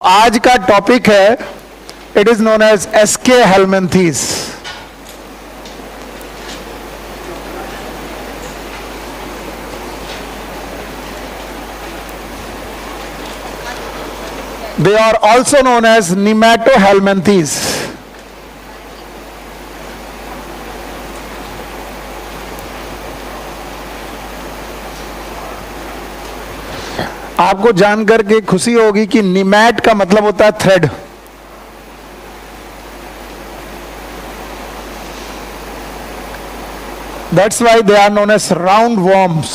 आज का टॉपिक है, it is known as aschelminthes. They are also known as nematohelminthes. आपको जानकर के खुशी होगी कि निमैट का मतलब होता है thread. That's why they are known as round worms.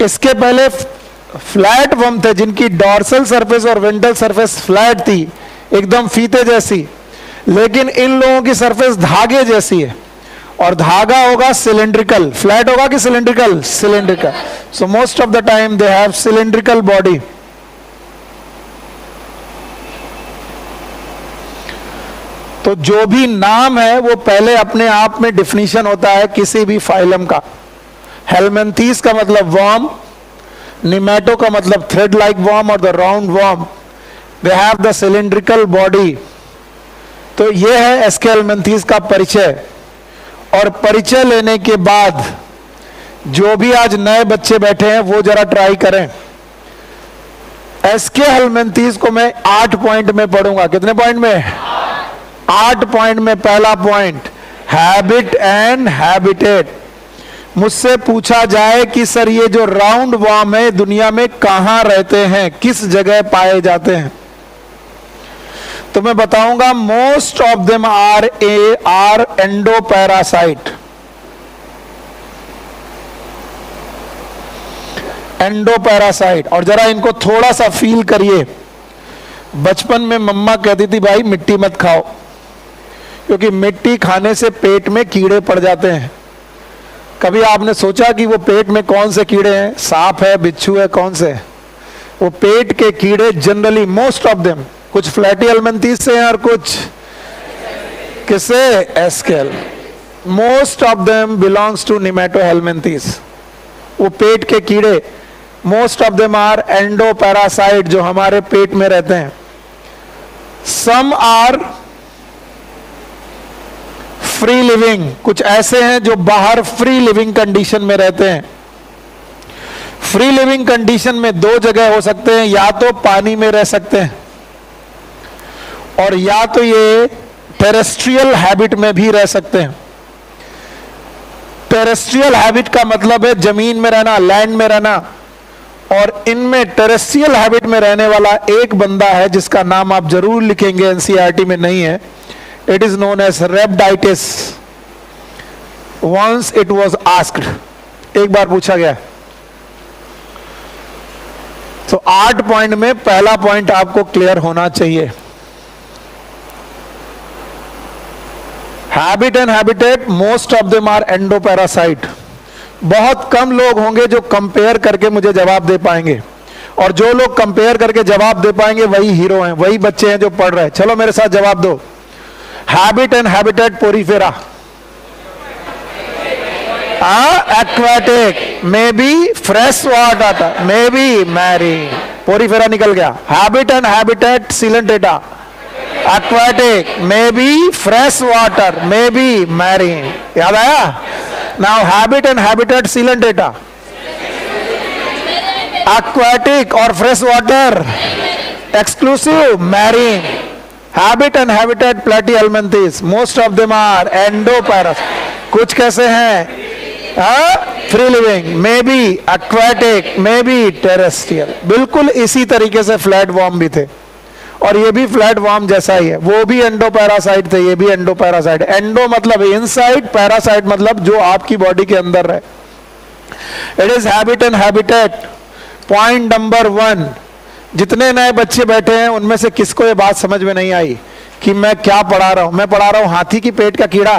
इसके पहले फ्लैट वर्म थे जिनकी डॉर्सल सरफेस और वेंट्रल सरफेस फ्लैट थी, एकदम फीते जैसी, लेकिन इन लोगों की सरफेस धागे जैसी है और धागा होगा सिलेंड्रिकल। फ्लैट होगा कि cylindrical? Cylindrical. So most of the time they have cylindrical body. तो जो भी नाम है वो पहले अपने आप में डिफिनीशन होता है किसी भी फाइलम का। हेलमिंथीज का मतलब वर्म, निमेटो का मतलब थ्रेड लाइक वर्म और the round worm, they have the cylindrical body. तो ये है एसके हेलमिंथीज का परिचय। और परिचय लेने के बाद जो भी आज नए बच्चे बैठे हैं वो जरा ट्राई करें। एसके हेलमिंथीज को मैं 8 पॉइंट में पढ़ूंगा। कितने पॉइंट में? 8 पॉइंट में। पहला पॉइंट, हैबिट एंड हैबिटेट। मुझसे पूछा जाए कि सर ये जो राउंड वर्म है दुनिया में कहां रहते हैं, किस जगह पाए जाते हैं, तो मैं बताऊंगा most of them are endoparasite. Endoparasite. और जरा इनको थोड़ा सा फील करिए। बचपन में मम्मा कहती थी भाई मिट्टी मत खाओ, क्योंकि मिट्टी खाने से पेट में कीड़े पड़ जाते हैं। कभी आपने सोचा कि वो पेट में कौन से कीड़े हैं? सांप है, बिच्छू है, कौन से? वो पेट के कीड़े जनरली मोस्ट ऑफ देम कुछ फ्लैटी हेलमिंथीज से हैं और कुछ किससे? एस्केल। Most of them belongs to nemathelminthes. वो पेट के कीड़े, most of them are endoparasite, जो हमारे पेट में रहते हैं। सम आर फ्री लिविंग, कुछ ऐसे हैं जो बाहर फ्री लिविंग कंडीशन में रहते हैं। फ्री लिविंग कंडीशन में 2 जगह हो सकते हैं, या तो पानी में रह सकते हैं और या तो ये टेरेस्ट्रियल हैबिट में भी रह सकते हैं। टेरेस्ट्रियल हैबिट का मतलब है जमीन में रहना, लैंड में रहना। और इनमें टेरेस्ट्रियल हैबिट में रहने वाला एक बंदा है जिसका नाम आप जरूर लिखेंगे, एनसीईआरटी में नहीं है। इट इज नोन एज रेप्टाइटिस। वंस इट वाज आस्क्ड, एक बार पूछा गया। तो 8 पॉइंट में पहला पॉइंट आपको क्लियर होना चाहिए। Habit and habitat, most of them are endoparasite. बहुत कम लोग होंगे जो कंपेयर करके मुझे जवाब दे पाएंगे, और जो लोग कंपेयर करके जवाब दे पाएंगे वही हीरो हैं, वही बच्चे हैं जो पढ़ रहे हैं। चलो मेरे साथ जवाब दो। Habit and habitat Porifera, aquatic, may be fresh water, may be marine. Porifera निकल गया। Habit and habitat Coelenterata, aquatic, maybe fresh water, maybe marine. याद आया? Now habit and habitat silentata. Aquatic or fresh water, exclusive marine. Habit and habitat platyhelminthes, most of them are endoparasites. कुछ कैसे हैं? Free living, may be aquatic, may be terrestrial। बिल्कुल इसी तरीके से flat worm भी थे, और ये भी फ्लैट वर्म जैसा ही है। वो भी एंडोपैरासाइट थे, ये भी एंडोपैरासाइट। एंडो मतलब इनसाइड, पैरासाइट मतलब जो आपकी बॉडी के अंदर रहे। It is habit and habitat. Point number 1, जितने नए बच्चे बैठे हैं उनमें से किसको ये बात समझ में नहीं आई कि मैं क्या पढ़ा रहा हूं? मैं पढ़ा रहा हूं हाथी की पेट का कीड़ा?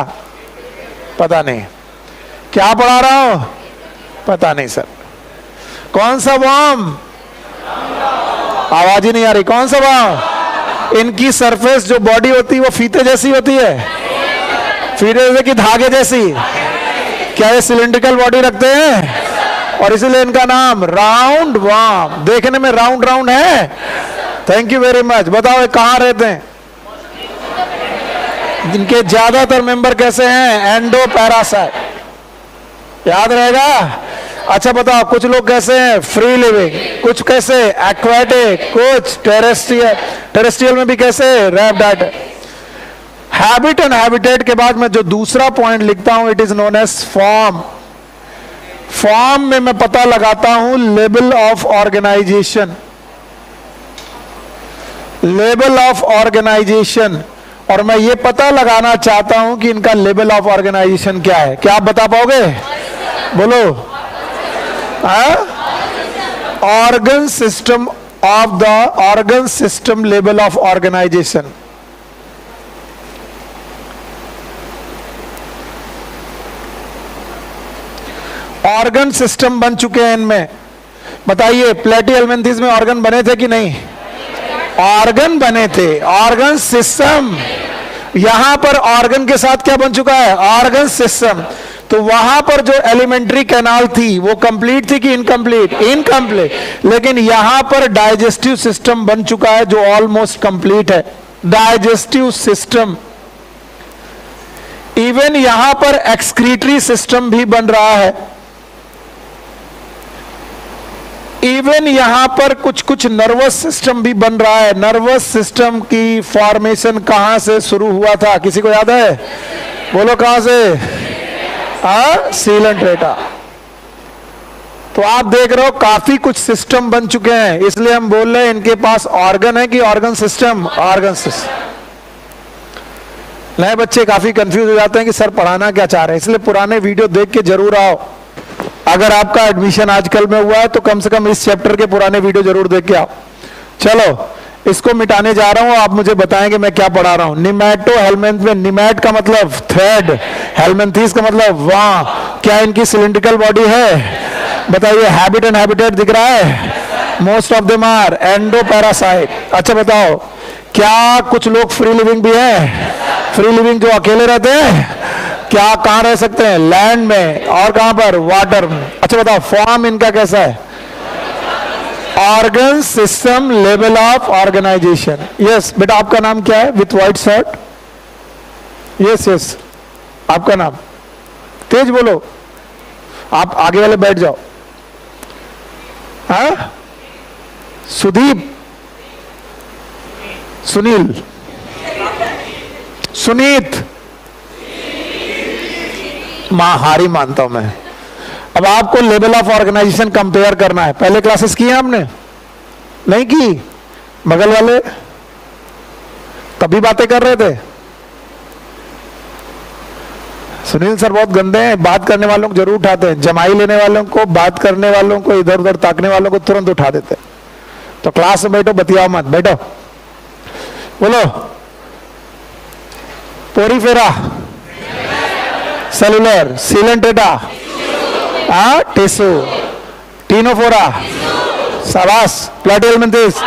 पता नहीं। क्या पढ़ा रहा हूं? पता नहीं सर। कौन सा वर्म? आवाज ही नहीं आ रही। कौन सा वर्म? इनकी सरफेस जो बॉडी होती है वो फीते जैसी होती है, फीते जैसे कि धागे जैसी। क्या ये सिलेंड्रिकल बॉडी रखते हैं? और इसीलिए इनका नाम राउंड वॉर्म। देखने में राउंड राउंड है। Thank you very much. बताओ कहां रहते हैं? इनके ज्यादातर मेंबर कैसे हैं? Endo parasite. याद रहेगा? अच्छा बताओ, कुछ लोग कैसे हैं? फ्री लिविंग, कुछ कैसे एक्वाटिक, कुछ टेरेस्ट्रियल। टेरेस्ट्रियल में भी कैसे? रैप्टाइड। हैबिट एंड हैबिटेट के बाद मैं जो दूसरा पॉइंट लिखता हूं, it is known as form. Form में मैं पता लगाता हूं level of organisation. Level of organisation, और मैं ये पता लगाना चाहता हूं कि इनका लेवल ऑफ ऑर्गेनाइजेशन क्या है। क्या आप बता पाओगे? बोलो। Organ system of the organ system level of organisation. Organ system बन चुके हैं इनमें। बताइए प्लेटिहेल्मिन्थेस में ऑर्गन बने थे कि नहीं? ऑर्गन बने थे। ऑर्गन सिस्टम, यहां पर ऑर्गन के साथ क्या बन चुका है? Organ system. तो वहां पर जो एलिमेंट्री कैनाल थी वो कंप्लीट थी कि इनकम्प्लीट? इनकम्प्लीट। लेकिन यहां पर डाइजेस्टिव सिस्टम बन चुका है जो ऑलमोस्ट कंप्लीट है। Digestive system. इवन यहां पर एक्सक्रीटरी सिस्टम भी बन रहा है। इवन यहां पर कुछ कुछ नर्वस सिस्टम भी बन रहा है। नर्वस सिस्टम की फॉर्मेशन कहां से शुरू हुआ था? किसी को याद है? बोलो कहां से? सीलेंट्रेटा। तो आप देख रहे हो काफी कुछ सिस्टम बन चुके हैं, इसलिए हम बोल रहे हैं इनके पास ऑर्गन है कि ऑर्गन सिस्टम? Organ system. नए बच्चे काफी कंफ्यूज हो जाते हैं कि सर पढ़ाना क्या चाह रहे हैं, इसलिए पुराने वीडियो देख के जरूर आओ। अगर आपका एडमिशन आजकल में हुआ है तो कम से कम इस चैप्टर के पुराने वीडियो जरूर देख के आओ। चलो इसको मिटाने जा रहा हूं, आप मुझे बताएंगे मैं क्या पढ़ा रहा हूं। निमैटो हेलमिन्थ में निमैट का मतलब थ्रेड, हेलमिन्थेस का मतलब वाह। क्या इनकी सिलिंड्रिकल बॉडी है? बताइए। हैबिट एंड हैबिटेट दिख रहा है? Most of them are endo parasite. अच्छा बताओ, क्या कुछ लोग फ्री लिविंग भी है? फ्री लिविंग जो अकेले रहते हैं, क्या कहां रह सकते हैं? लैंड में। और कहां पर? वाटर में। अच्छा बताओ, फॉर्म इनका कैसा है? Organ system level of organisation. Yes बेटा, आपका नाम क्या है with white shirt? Yes yes, आपका नाम? तेज बोलो, आप आगे वाले बैठ जाओ। हाँ, सुदीप, सुनील, सुनीत, हारी मानता हूं मैं। अब आपको लेवल ऑफ ऑर्गेनाइजेशन कंपेयर करना है। पहले क्लासेस की है आपने? नहीं की? बगल वाले तभी बातें कर रहे थे। सुनील सर बहुत गंदे हैं, बात करने वालों को जरूर उठाते हैं, जमाई लेने वालों को, बात करने वालों को, इधर उधर ताकने वालों को तुरंत उठा देते हैं। तो क्लास में बैठो, बतियाओ मत, बैठो। बोलो। Porifera, cellular, coelenterata, tissue, ctenophora, शाबाश। प्लेटिहेल्मिन्थेस,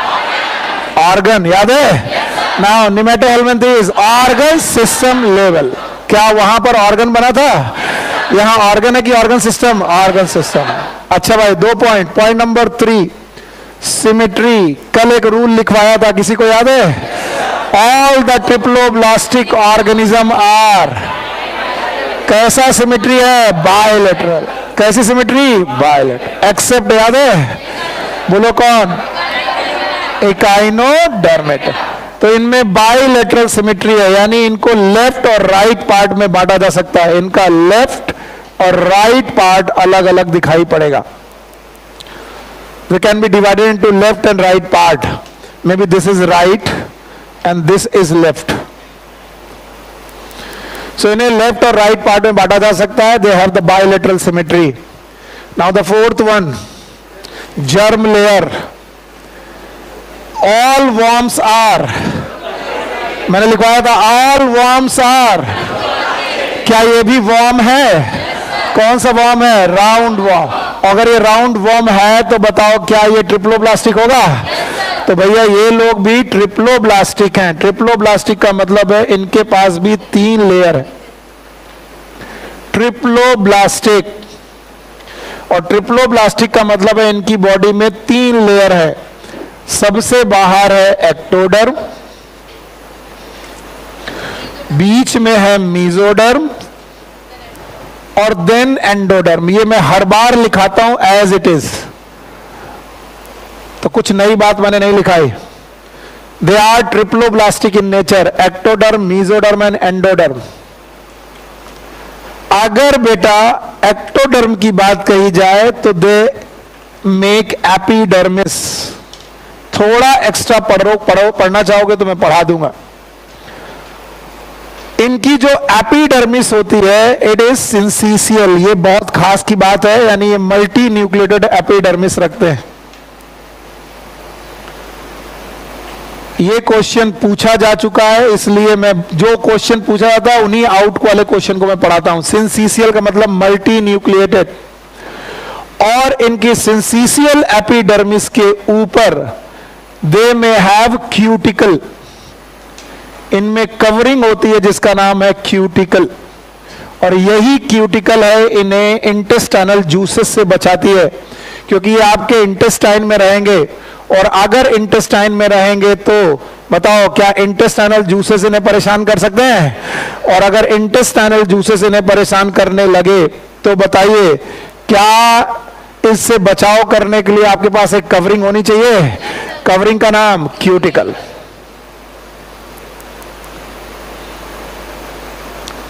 ऑर्गन, याद है? Now nemathelminthes, organ system level. क्या वहां पर ऑर्गन बना था? यहां ऑर्गन है कि ऑर्गन सिस्टम? Organ system. अच्छा भाई, 2 पॉइंट। Point number 3, symmetry. कल एक रूल लिखवाया था, किसी को याद है? All the triploblastic organism are. कैसा सिमेट्री है? बायलेटरल। कैसी सिमेट्री? बायलेटरल। एक्सेप्ट, याद है? बोलो कौन? एकाइनोडर्मेट। तो इनमें बायलेटरल सिमेट्री है, यानी इनको लेफ्ट और राइट पार्ट में बांटा जा सकता है। इनका लेफ्ट और राइट पार्ट अलग अलग दिखाई पड़ेगा। They can be divided into left and right part. Maybe this is right and this is left. So इन्हें लेफ्ट और राइट पार्ट में बांटा जा सकता है। They have the bilateral symmetry. Now the fourth one, germ layer. All worms are. मैंने लिखवाया था all worms are. क्या ये भी worm है? कौन सा वर्म है? Round worm. अगर ये राउंड वर्म है तो बताओ क्या ये ट्रिप्लोब्लास्टिक होगा? तो भैया ये लोग भी ट्रिप्लोब्लास्टिक हैं। ट्रिप्लोब्लास्टिक का मतलब है इनके पास भी 3 लेयर है। ट्रिप्लोब्लास्टिक। और ट्रिप्लोब्लास्टिक का मतलब है इनकी बॉडी में 3 लेयर है। सबसे बाहर है एक्टोडर्म, बीच में है मीजोडर्म और देन एंडोडर्म। ये मैं हर बार लिखाता हूं एज इट इज, तो कुछ नई बात मैंने नहीं लिखाई। They are triploblastic in nature, ectoderm, mesoderm and endoderm. अगर बेटा एक्टोडर्म की बात कही जाए तो दे मेक एपिडर्मिस। थोड़ा एक्स्ट्रा पढ़ना चाहोगे तो मैं पढ़ा दूंगा। इनकी जो एपिडर्मिस होती है इट इज सिंसिशियल। ये बहुत खास की बात है, यानी ये मल्टी न्यूक्लिएटेड एपिडर्मिस रखते हैं। ये क्वेश्चन पूछा जा चुका है, इसलिए मैं जो क्वेश्चन पूछा जाता है उन्हीं आउट वाले क्वेश्चन को मैं पढ़ाता हूं। सिंसिशियल का मतलब मल्टी न्यूक्लिएटेड। और इनकी सिंसिशियल एपिडर्मिस के ऊपर दे में हैव क्यूटिकल। इनमें कवरिंग होती है जिसका नाम है क्यूटिकल, और यही क्यूटिकल है इन्हें इंटेस्टाइनल जूसेस से बचाती है, क्योंकि ये आपके इंटेस्टाइन में रहेंगे। और अगर इंटेस्टाइन में रहेंगे तो बताओ क्या इंटेस्टाइनल जूसेस इन्हें परेशान कर सकते हैं? और अगर इंटेस्टाइनल जूसेस इन्हें परेशान करने लगे तो बताइए क्या इससे बचाव करने के लिए आपके पास एक कवरिंग होनी चाहिए? कवरिंग का नाम क्यूटिकल।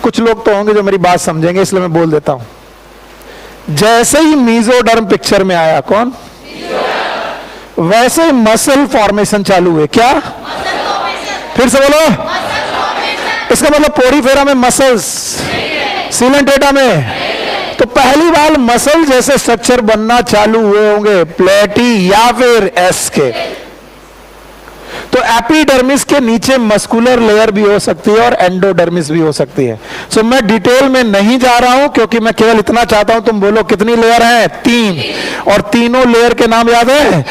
कुछ लोग तो होंगे जो मेरी बात समझेंगे, इसलिए मैं बोल देता हूं। जैसे ही मीजोडर्म पिक्चर में आया, कौन? वैसे मसल फॉर्मेशन चालू हुए। क्या? फिर से बोलो। इसका मतलब पोरीफेरा में मसल्स, सीलन टेटा में। तो पहली बार मसल जैसे स्ट्रक्चर बनना चालू हुए होंगे, प्लेटी या फिर एस के। तो एपिडर्मिस के नीचे मस्कुलर लेयर भी हो सकती है और एंडोडर्मिस भी हो सकती है। सो मैं डिटेल में नहीं जा रहा हूं, क्योंकि मैं केवल इतना चाहता हूं तुम बोलो कितनी लेयर हैं? 3। और तीनों लेयर के नाम याद है?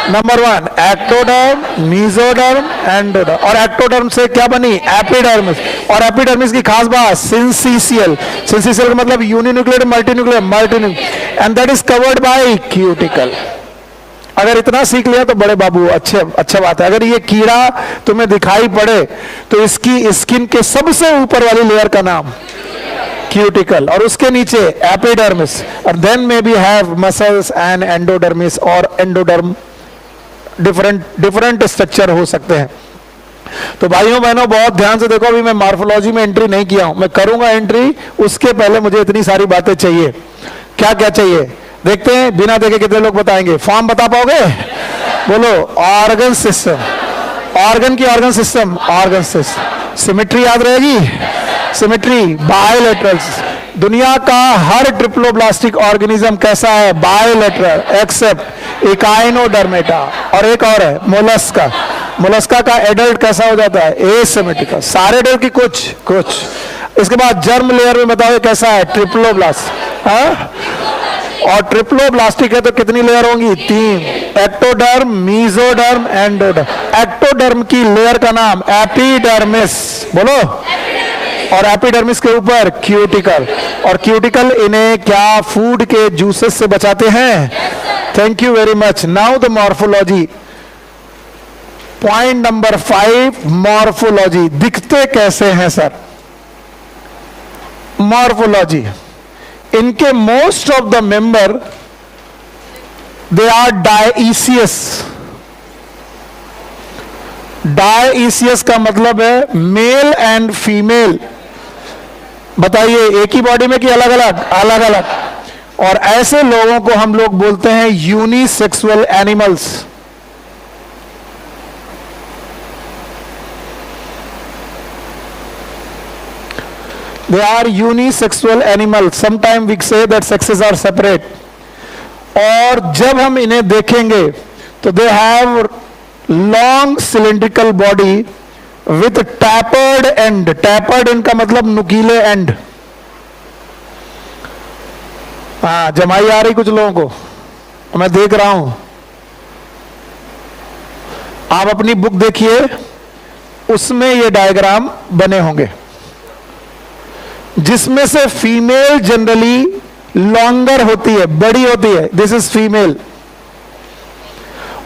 Number 1 ectoderm, mesoderm, endoderm. और एक्टोडर्म से क्या बनी? एपिडर्मिस। और एपिडर्मिस की खास बात सिंसिशियल। सिंसिशियल का मतलब uninucleated, multinucleated, and that is covered by cuticle. अगर इतना सीख लिया तो बड़े बाबू अच्छा बात है। अगर ये कीड़ा तुम्हें दिखाई पड़े तो इसकी स्किन के सबसे ऊपर वाली लेयर का नाम क्यूटिकल, और उसके नीचे एपिडर्मिस, और then may be have muscles and endodermis और एंडोडर्म। डिफरेंट स्ट्रक्चर हो सकते हैं। तो भाइयों बहनों बहुत ध्यान से देखो, अभी मैं मॉर्फोलॉजी में एंट्री नहीं किया हूं, मैं करूंगा एंट्री, उसके पहले मुझे इतनी सारी बातें चाहिए। क्या क्या चाहिए देखते हैं, बिना देखे कितने लोग बताएंगे। फॉर्म बता पाओगे? बोलो। ऑर्गन सिस्टम, ऑर्गन की organ system, organ system. Symmetry याद रहेगी? Symmetry, bilaterals. दुनिया का हर ट्रिप्लोब्लास्टिक ऑर्गेनिज्म कैसा है? Bilateral, except Echinodermata. और एक और है मोलस्का। मोलस्का का एडल्ट कैसा हो जाता है? एसिमेट्रिकल। सारे एडल्ट की कुछ। इसके बाद जर्म लेयर में बताओ कैसा है? ट्रिप्लोब्लास्ट। हाँ, और ट्रिप्लोब्लास्टिक है तो कितनी लेयर होंगी? 3। Ectoderm, mesoderm, endoderm. एक्टोडर्म की लेयर का नाम एपिडर्मिस। बोलो। और एपिडर्मिस के ऊपर क्यूटिकल। और क्यूटिकल इन्हें क्या फूड के जूसेस से बचाते हैं? Thank you very much. Now the morphology. Point number 5, morphology. दिखते कैसे हैं सर? मॉर्फोलॉजी। इनके most of the member they are dioecious. Dioecious का मतलब है मेल एंड फीमेल। बताइए एक ही बॉडी में कि अलग अलग? अलग अलग। और ऐसे लोगों को हम लोग बोलते हैं unisexual animals. They are unisexual animals. Sometimes we say that sexes are separate. और जब हम इन्हें देखेंगे तो they have long cylindrical body with tapered end. Tapered इनका मतलब नुकीले end. हाँ, जमाई आ रही कुछ लोगों को, मैं देख रहा हूं। आप अपनी बुक देखिए, उसमें ये डायग्राम बने होंगे, जिसमें से फीमेल जनरली लॉन्गर होती है, बड़ी होती है, दिस इज फीमेल।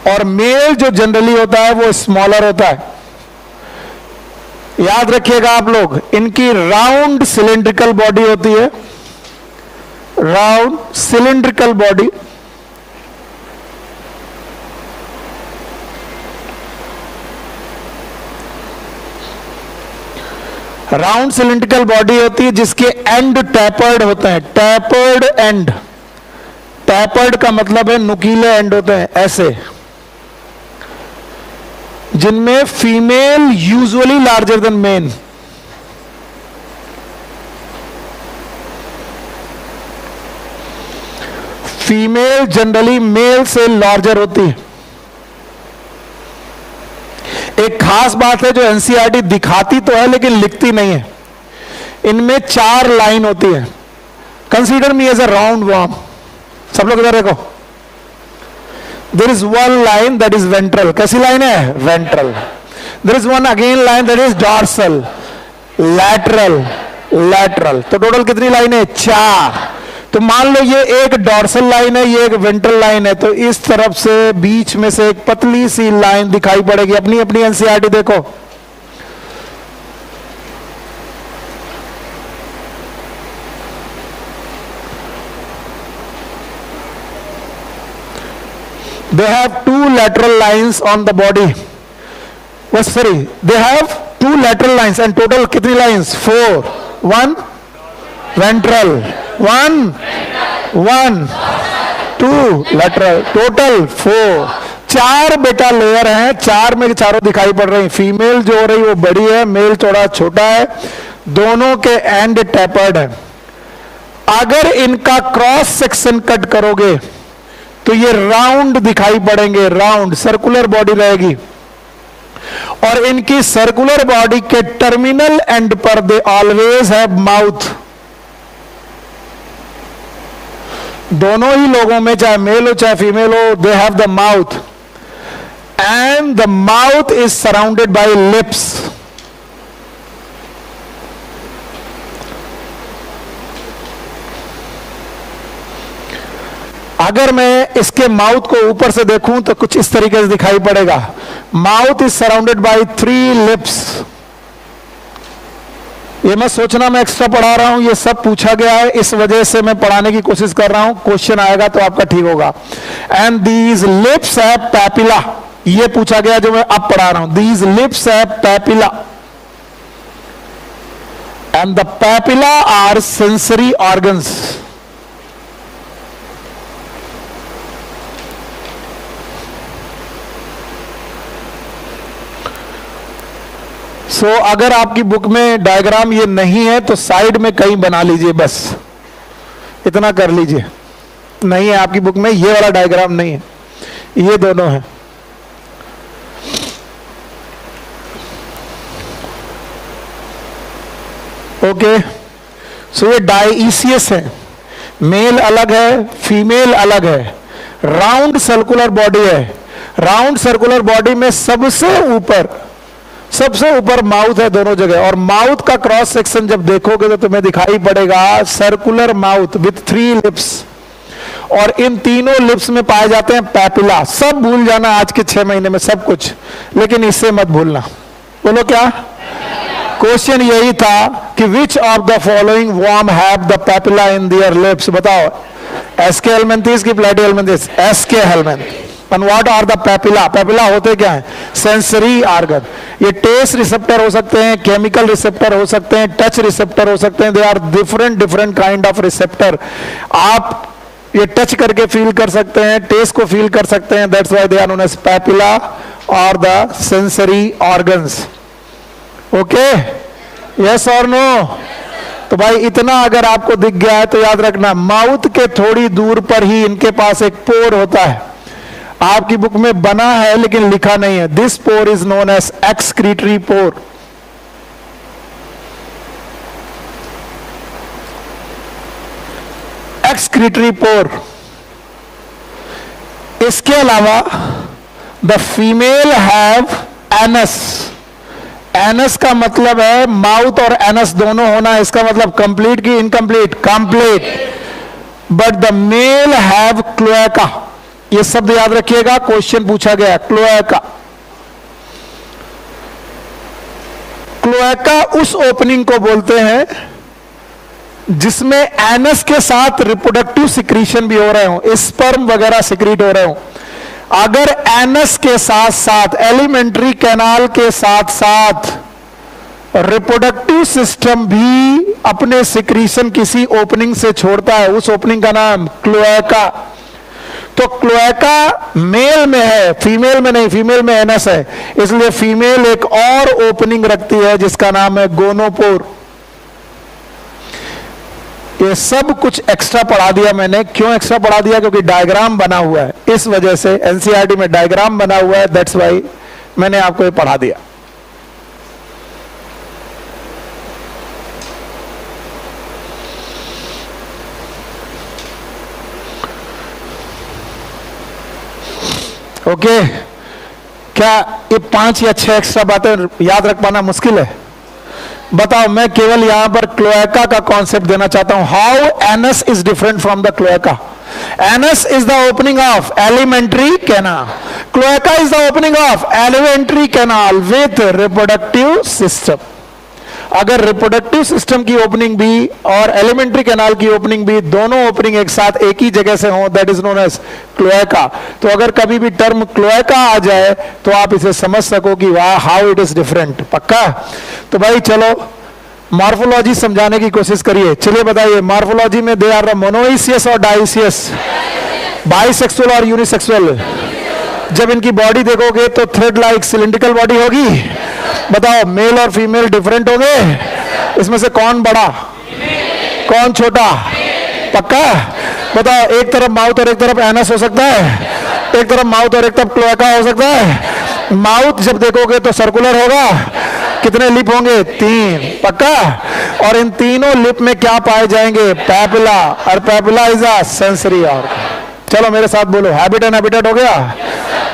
और मेल जो जनरली होता है वो स्मॉलर होता है। याद रखिएगा आप लोग, इनकी राउंड सिलिंड्रिकल बॉडी होती है, round cylindrical body. Round cylindrical body होती है जिसके एंड टैपर्ड होते हैं, टैपर्ड एंड। टैपर्ड का मतलब है नुकीले एंड होते हैं ऐसे, जिनमें female usually larger than men. Female generally male से लार्जर होती है। एक खास बात है जो एनसीईआरटी दिखाती तो है लेकिन लिखती नहीं है, इनमें 4 लाइन होती है। Consider me as a round worm. सब लोग इधर देखो, there is one line that is ventral. कैसी लाइन है? Ventral. There is one again line that is dorsal, lateral, lateral. तो टोटल कितनी लाइन है? 4। तो मान लो ये एक डॉर्सल लाइन है, ये एक वेंट्रल लाइन है, तो इस तरफ से बीच में से एक पतली सी लाइन दिखाई पड़ेगी। अपनी अपनी एनसीईआरटी देखो, they have 2 lateral lines on the body. Sorry, they have 2 lateral lines and total कितनी lines? 4. 1 ventral, 1 2 lateral, total 4। 4 बेटा लेयर हैं, 4 में चारों दिखाई पड़ रही। फीमेल जो हो रही वो बड़ी है, मेल थोड़ा छोटा है, दोनों के एंड टैपर्ड है। अगर इनका क्रॉस सेक्शन कट करोगे तो ये राउंड दिखाई पड़ेंगे, राउंड सर्कुलर बॉडी रहेगी। और इनकी सर्कुलर बॉडी के टर्मिनल एंड पर दे ऑलवेज हैव माउथ। दोनों ही लोगों में, चाहे मेल हो चाहे फीमेल हो, they have the mouth and the mouth is surrounded by lips. अगर मैं इसके माउथ को ऊपर से देखूं तो कुछ इस तरीके से दिखाई पड़ेगा। Mouth is surrounded by 3 lips. ये मैं सोचना मैं एक्स्ट्रा पढ़ा रहा हूं, ये सब पूछा गया है, इस वजह से मैं पढ़ाने की कोशिश कर रहा हूं। क्वेश्चन आएगा तो आपका ठीक होगा। एंड दीज लिप्स है पैपिला, ये पूछा गया जो मैं अब पढ़ा रहा हूं। दीज लिप्स है papilla and the papilla are sensory organs. अगर आपकी बुक में डायग्राम ये नहीं है तो साइड में कहीं बना लीजिए, बस इतना कर लीजिए। नहीं है आपकी बुक में, ये वाला डायग्राम नहीं है, ये दोनों हैं। ओके, ये डायईसियस है, मेल अलग है, फीमेल अलग है, राउंड सर्कुलर बॉडी है। राउंड सर्कुलर बॉडी में सबसे ऊपर माउथ है दोनों जगह, और माउथ का क्रॉस सेक्शन जब देखोगे तो तुम्हें दिखाई पड़ेगा सर्कुलर माउथ विथ 3 लिप्स। और इन तीनों लिप्स में पाए जाते हैं पैपिला। सब भूल जाना आज के 6 महीने में सब कुछ, लेकिन इससे मत भूलना। बोलो क्या? क्वेश्चन यही था कि which of the following worm have the papilla in their lips. बताओ, एसके हेलमिंथेस की platyhelminthes? Aschelminthes. And what are the papilla? Papilla होते क्या है? Sensory organ. ये टेस्ट रिसेप्टर हो सकते हैं, केमिकल रिसेप्टर हो सकते हैं, टच रिसेप्टर हो सकते हैं। They are different kind of receptor. आप ये टच करके फील कर सकते हैं, टेस्ट को फील कर सकते हैं। That's why they are known as papilla और the sensory organs. Okay, yes और नो? तो भाई इतना अगर आपको दिख गया है तो याद रखना, माउथ के थोड़ी दूर पर ही इनके पास एक पोर होता है। आपकी बुक में बना है लेकिन लिखा नहीं है। This pore is known as excretory pore. Excretory pore. इसके अलावा the female have anus. Anus का मतलब है माउथ और एनस दोनों होना। इसका मतलब कंप्लीट की incomplete? Complete. But the male have cloaca. ये शब्द याद रखिएगा, क्वेश्चन पूछा गया क्लोएका। क्लोएका उस ओपनिंग को बोलते हैं जिसमें एनस के साथ रिप्रोडक्टिव सिक्रीशन भी हो रहे हो, स्पर्म वगैरह सिक्रीट हो रहे हो। अगर एनस के साथ साथ एलिमेंट्री कैनाल के साथ साथ रिप्रोडक्टिव सिस्टम भी अपने सिक्रीशन किसी ओपनिंग से छोड़ता है, उस ओपनिंग का नाम क्लोएका। तो क्लोएका मेल में है, फीमेल में नहीं, फीमेल में एनस है, इसलिए फीमेल एक और ओपनिंग रखती है जिसका नाम है गोनोपोर। ये सब कुछ एक्स्ट्रा पढ़ा दिया मैंने। क्यों एक्स्ट्रा पढ़ा दिया? क्योंकि डायग्राम बना हुआ है, इस वजह से एनसीईआरटी में डायग्राम बना हुआ है, दैट्स वाई मैंने आपको ये पढ़ा दिया। ओके क्या ये 5 या 6 एक्स्ट्रा बातें याद रख पाना मुश्किल है? बताओ, मैं केवल यहां पर क्लोएका का कॉन्सेप्ट देना चाहता हूं। How anus is different from the cloaca. Anus is the opening of alimentary canal, cloaca is the opening of alimentary canal with reproductive system. अगर रिप्रोडक्टिव सिस्टम की ओपनिंग भी और एलिमेंट्री कैनाल की opening भी, दोनों ओपनिंग एक साथ एक ही जगह से हो, that is known as cloaca. तो अगर कभी भी टर्म क्लोएका आ जाए तो आप इसे समझ सको कि वाह हाउ इट इज डिफरेंट। पक्का? तो भाई चलो मॉर्फोलॉजी समझाने की कोशिश करिए। चलिए बताइए, मॉर्फोलॉजी में दे आर मोनोइसियस और डाइसियस, बाइसेक्सुअल और यूनिसेक्सुअल। जब इनकी बॉडी देखोगे तो थ्रेड लाइक सिलिंड्रिकल बॉडी होगी। बताओ, मेल और फीमेल डिफरेंट होंगे? इसमें से कौन बड़ा कौन छोटा? पक्का? बताओ, एक तरफ माउथ और एक तरफ एनस हो सकता है, एक तरफ माउथ और एक तरफ क्लोएका हो सकता है। माउथ जब देखोगे तो सर्कुलर होगा, कितने लिप होंगे? 3। पक्का? और इन तीनों लिप में क्या पाए जाएंगे? पैपिला, और papilla is a sensory organ. चलो मेरे साथ बोलो, हैबिट एंड हैबिटेट हो गया,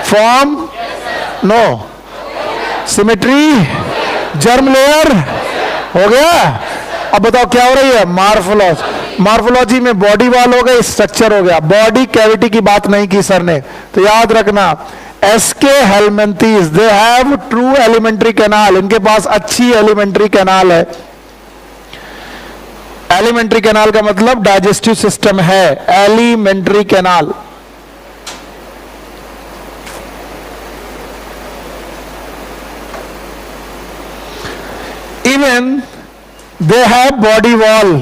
form no, symmetry, germ layer हो गया। अब बताओ क्या हो रही है? मॉर्फोलॉजी। मॉर्फोलॉजी में बॉडी वॉल हो गई, स्ट्रक्चर हो गया। बॉडी कैविटी की बात नहीं की सर ने, तो याद रखना Aschelminthes they have true alimentary canal, इनके पास अच्छी एलिमेंट्री कैनाल है। एलिमेंट्री कैनाल का मतलब डाइजेस्टिव सिस्टम है, alimentary canal. Even they have body wall,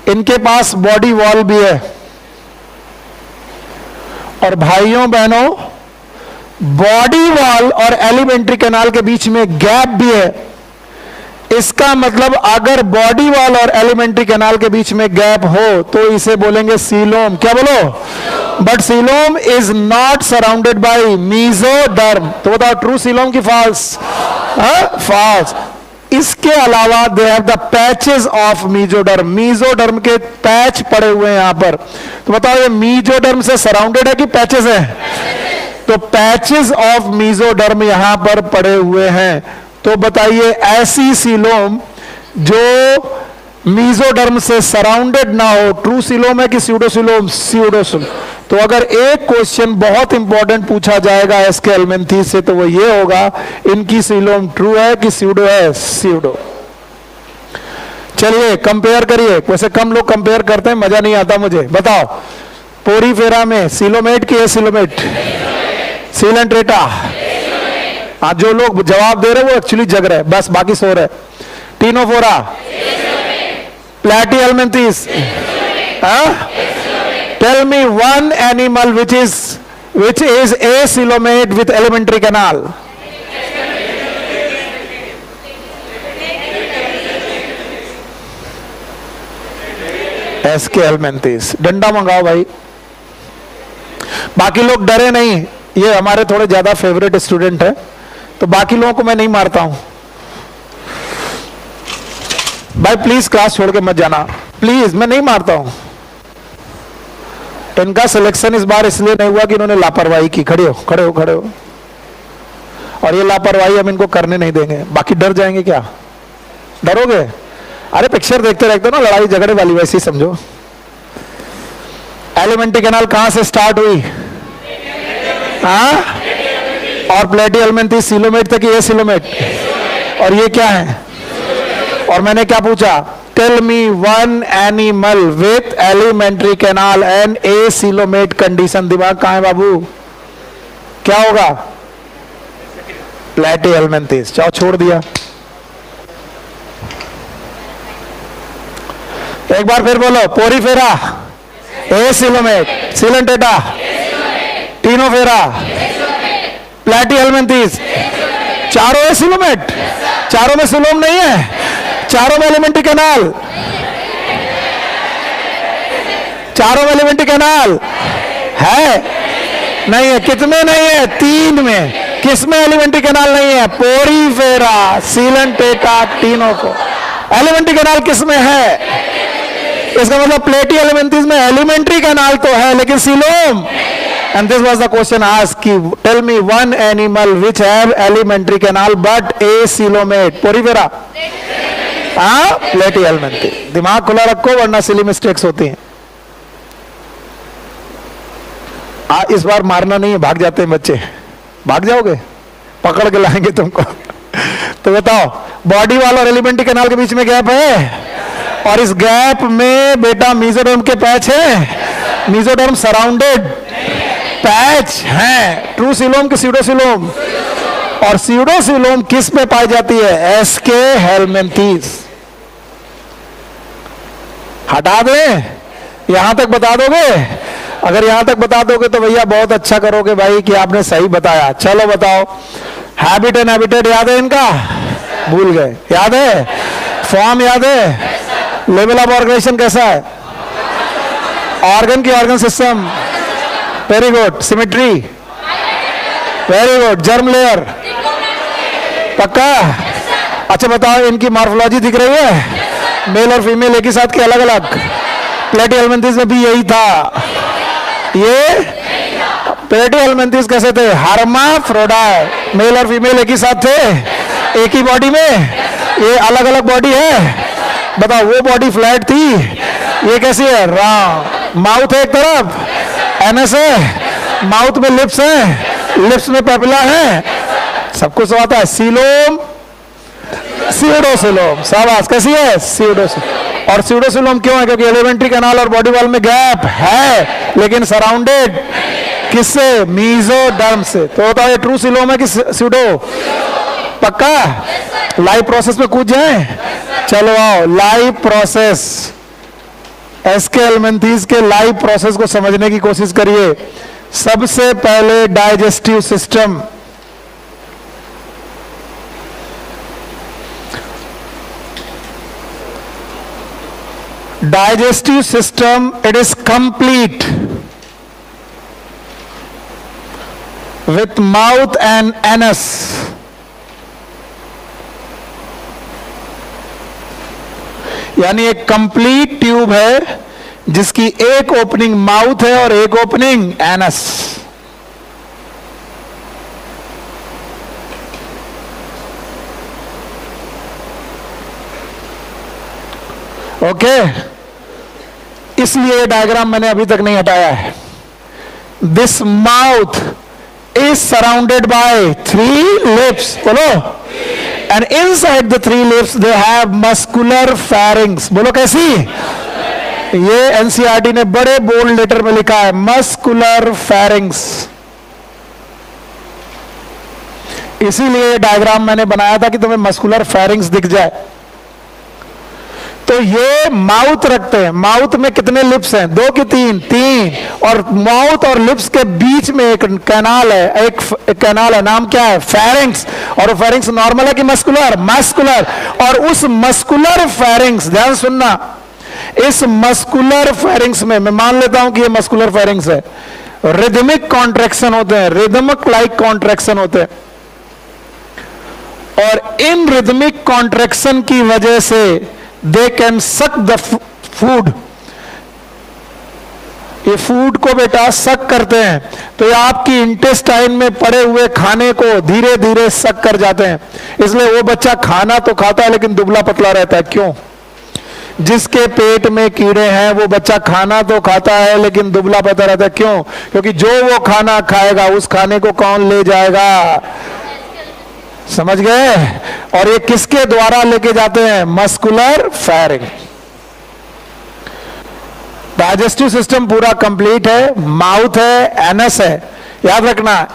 इनके पास बॉडी वॉल भी है। और भाइयों बहनों, बॉडी वॉल और एलिमेंट्री कैनाल के बीच में गैप भी है। इसका मतलब अगर बॉडी वॉल और एलिमेंट्री कैनाल के बीच में गैप हो तो इसे बोलेंगे सीलोम। क्या बोलो? But coelom is not surrounded by mesoderm. तो बताओ ट्रू सीलोम की फॉल्स? फॉल्स। इसके अलावा they have the patches of mesoderm, mesoderm के पैच पड़े हुए हैं यहां पर। तो बताओ ये मीजोडर्म से सराउंडेड है कि पैचेस है? तो पैचेस ऑफ मीजोडर्म यहां पर पड़े हुए हैं। तो बताइए ऐसी सीलोम जो मीजोडर्म से सराउंडेड ना हो, ट्रू सीलोम है कि स्यूडोसीलोम? स्यूडोसीलोम। तो अगर एक क्वेश्चन बहुत इंपॉर्टेंट पूछा जाएगा एसके हेलमिंथीज से तो वो ये होगा, इनकी सीलोम ट्रू है कि स्यूडो है? स्यूडो। चलिए कंपेयर करिए। वैसे कम लोग कंपेयर करते हैं, मजा नहीं आता मुझे। बताओ, पोरीफेरा में सीलोमेट की एसिलोमेट? सीलेंट्रेटा। हाँ, जो लोग जवाब दे रहे वो एक्चुअली जग रहे, बस बाकी सो रहे। Ctenophora, platyhelminthes. Tell me one animal which is acoelomate with elementary canal. Aschelminthes. डंडा मंगाओ भाई। बाकी लोग डरे नहीं, ये हमारे थोड़े ज्यादा फेवरेट स्टूडेंट है, तो बाकी लोगों को मैं नहीं मारता हूं भाई। प्लीज क्लास छोड़ के मत जाना, प्लीज, मैं नहीं मारता हूं। इनका सिलेक्शन इस बार इसलिए नहीं हुआ कि इन्होंने लापरवाही की। खड़े हो, खड़े हो, खड़े हो। और ये लापरवाही हम इनको करने नहीं देंगे। बाकी डर जाएंगे क्या? डरोगे? अरे पिक्चर देखते रहते हो ना लड़ाई झगड़े वाली, वैसे ही समझो। एलिमेंट्री कैनाल कहां से स्टार्ट हुई? हाँ, और प्लेटी एलिमेंट्री सीलोमेट तक, ये सीलोमेट, और ये क्या है? और मैंने क्या पूछा? Tell me one animal with alimentary canal and a coelomate condition. दिमाग कहां है बाबू? क्या होगा? प्लेटी एलिमेंट्री। चाहो, छोड़ दिया। एक बार फिर बोलो, पोरीफेरा ए सीलोमेट, सीलेंटेटा टीनोफेरा प्लेटी एलिमेंट्रीज, चारों ए सीलोमेट। चारों में सीलोम नहीं है, चारों में एलिमेंट्री कैनाल, चारों में एलिमेंट्री कैनाल है? नहीं है। कितने नहीं है? 3 में। किसमें एलिमेंट्री कैनाल नहीं है? Porifera, Coelenterata, टीनोफो। एलिमेंट्री कैनाल किसमें है? इसका मतलब प्लेटी एलिमेंट्रीज में एलिमेंट्री कैनाल तो है, लेकिन coelom. And this was the question asked कि tell me one animal which have elementary canal but acoelomate. Porifera, हाँ, प्लेटी एलिमेंट्री। दिमाग खुला रखो वरना सिली मिस्टेक्स होती हैं। इस बार मारना नहीं है, भाग जाते हैं बच्चे। भाग जाओगे? पकड़ के लाएंगे तुमको। तो बताओ, बॉडी वाल और एलिमेंट्री कैनाल के बीच में गैप है, और इस गैप में बेटा मेसोडर्म के पैच है। मेसोडर्म सराउंडेड पैच है। ट्रू सीलोम के स्यूडोसीलोम, और स्यूडोसीलोम किस में पाई जाती है? Aschelminthes. हटा दें? यहां तक बता दोगे? अगर यहां तक बता दोगे तो भैया बहुत अच्छा करोगे भाई कि आपने सही बताया। चलो बताओ, हैबिट एंड हैबिटेट याद है इनका? भूल गए? याद है? फॉर्म याद है? लेवल ऑफ ऑर्गेनाइजेशन कैसा है? ऑर्गन की organ system, very good. Symmetry, very good. Germ layer, पक्का? अच्छा बताओ, इनकी मॉर्फोलॉजी दिख रही है? मेल और फीमेल एक ही साथ के अलग अलग? प्लेटी एलिमेंट्रीज में भी यही था। ये प्लेटी एलिमेंट्रीज कैसे थे? हर्माफ्रोडाइट, मेल और फीमेल एक ही साथ थे, एक ही बॉडी में। ये अलग अलग बॉडी है। बताओ, वो बॉडी फ्लैट थी, ये कैसी है? राउंड। माउथ है एक तरफ, एनस है, माउथ में लिप्स है, लिप्स में पेपिला है, सब कुछ आता है। सीलोम, स्यूडोसीलोम। शाबाश। कैसी है? स्यूडोसीलोम। और स्यूडोसीलोम क्यों है? क्योंकि एलिमेंट्री कैनाल और बॉडी वॉल में गैप है, लेकिन सराउंडेड किससे? मेसोडर्म से। तो होता है ट्रू सीलोम है कि स्यूडो? पक्का? लाइव प्रोसेस में कूद जाए? चलो आओ, लाइव प्रोसेस, एसके एलिमेंट्रीज के लाइव प्रोसेस को समझने की कोशिश करिए। सबसे पहले digestive system. Digestive system, it is complete with mouth and anus. यानी एक कंप्लीट ट्यूब है जिसकी एक ओपनिंग माउथ है और एक ओपनिंग एनस। ओके, इसलिए डायग्राम मैंने अभी तक नहीं हटाया है। This mouth is surrounded by 3 lips. बोलो। And inside the 3 lips they have muscular pharynx. बोलो कैसी? ये एनसीईआरटी ने बड़े बोल्ड लेटर में लिखा है, मस्कुलर फेरिंग्स। इसीलिए डायग्राम मैंने बनाया था कि तुम्हें मस्कुलर फेरिंग्स दिख जाए। तो ये माउथ रखते हैं। माउथ में कितने लिप्स हैं? 2 कि 3? 3। और माउथ और लिप्स के बीच में एक कैनाल है, एक कैनाल है, नाम क्या है? फेरिंग्स। और वो फेरिंग्स नॉर्मल है कि मस्कुलर? मस्कुलर। और उस मस्कुलर फेरिंग्स, ध्यान सुनना, इस मस्कुलर फेरिंग्स में मैं मान लेता हूं कि ये मस्कुलर फेरिंग्स है, रिदमिक कॉन्ट्रैक्शन होते हैं, रिदमिक लाइक कॉन्ट्रैक्शन होते हैं। और इन रिदमिक कॉन्ट्रैक्शन की वजह से they can suck the food. ये फूड को बेटा सक करते हैं, तो ये आपकी इंटेस्टाइन में पड़े हुए खाने को धीरे धीरे सक कर जाते हैं। इसलिए वो बच्चा खाना तो खाता है लेकिन दुबला पतला रहता है। क्यों? जिसके पेट में कीड़े हैं वो बच्चा खाना तो खाता है लेकिन दुबला पता रहता है। क्यों? क्योंकि जो वो खाना खाएगा उस खाने को कौन ले जाएगा? समझ गए? और ये किसके द्वारा लेके जाते हैं? Muscular firing. डाइजेस्टिव सिस्टम पूरा कंप्लीट है, माउथ है, एनस है। याद रखना,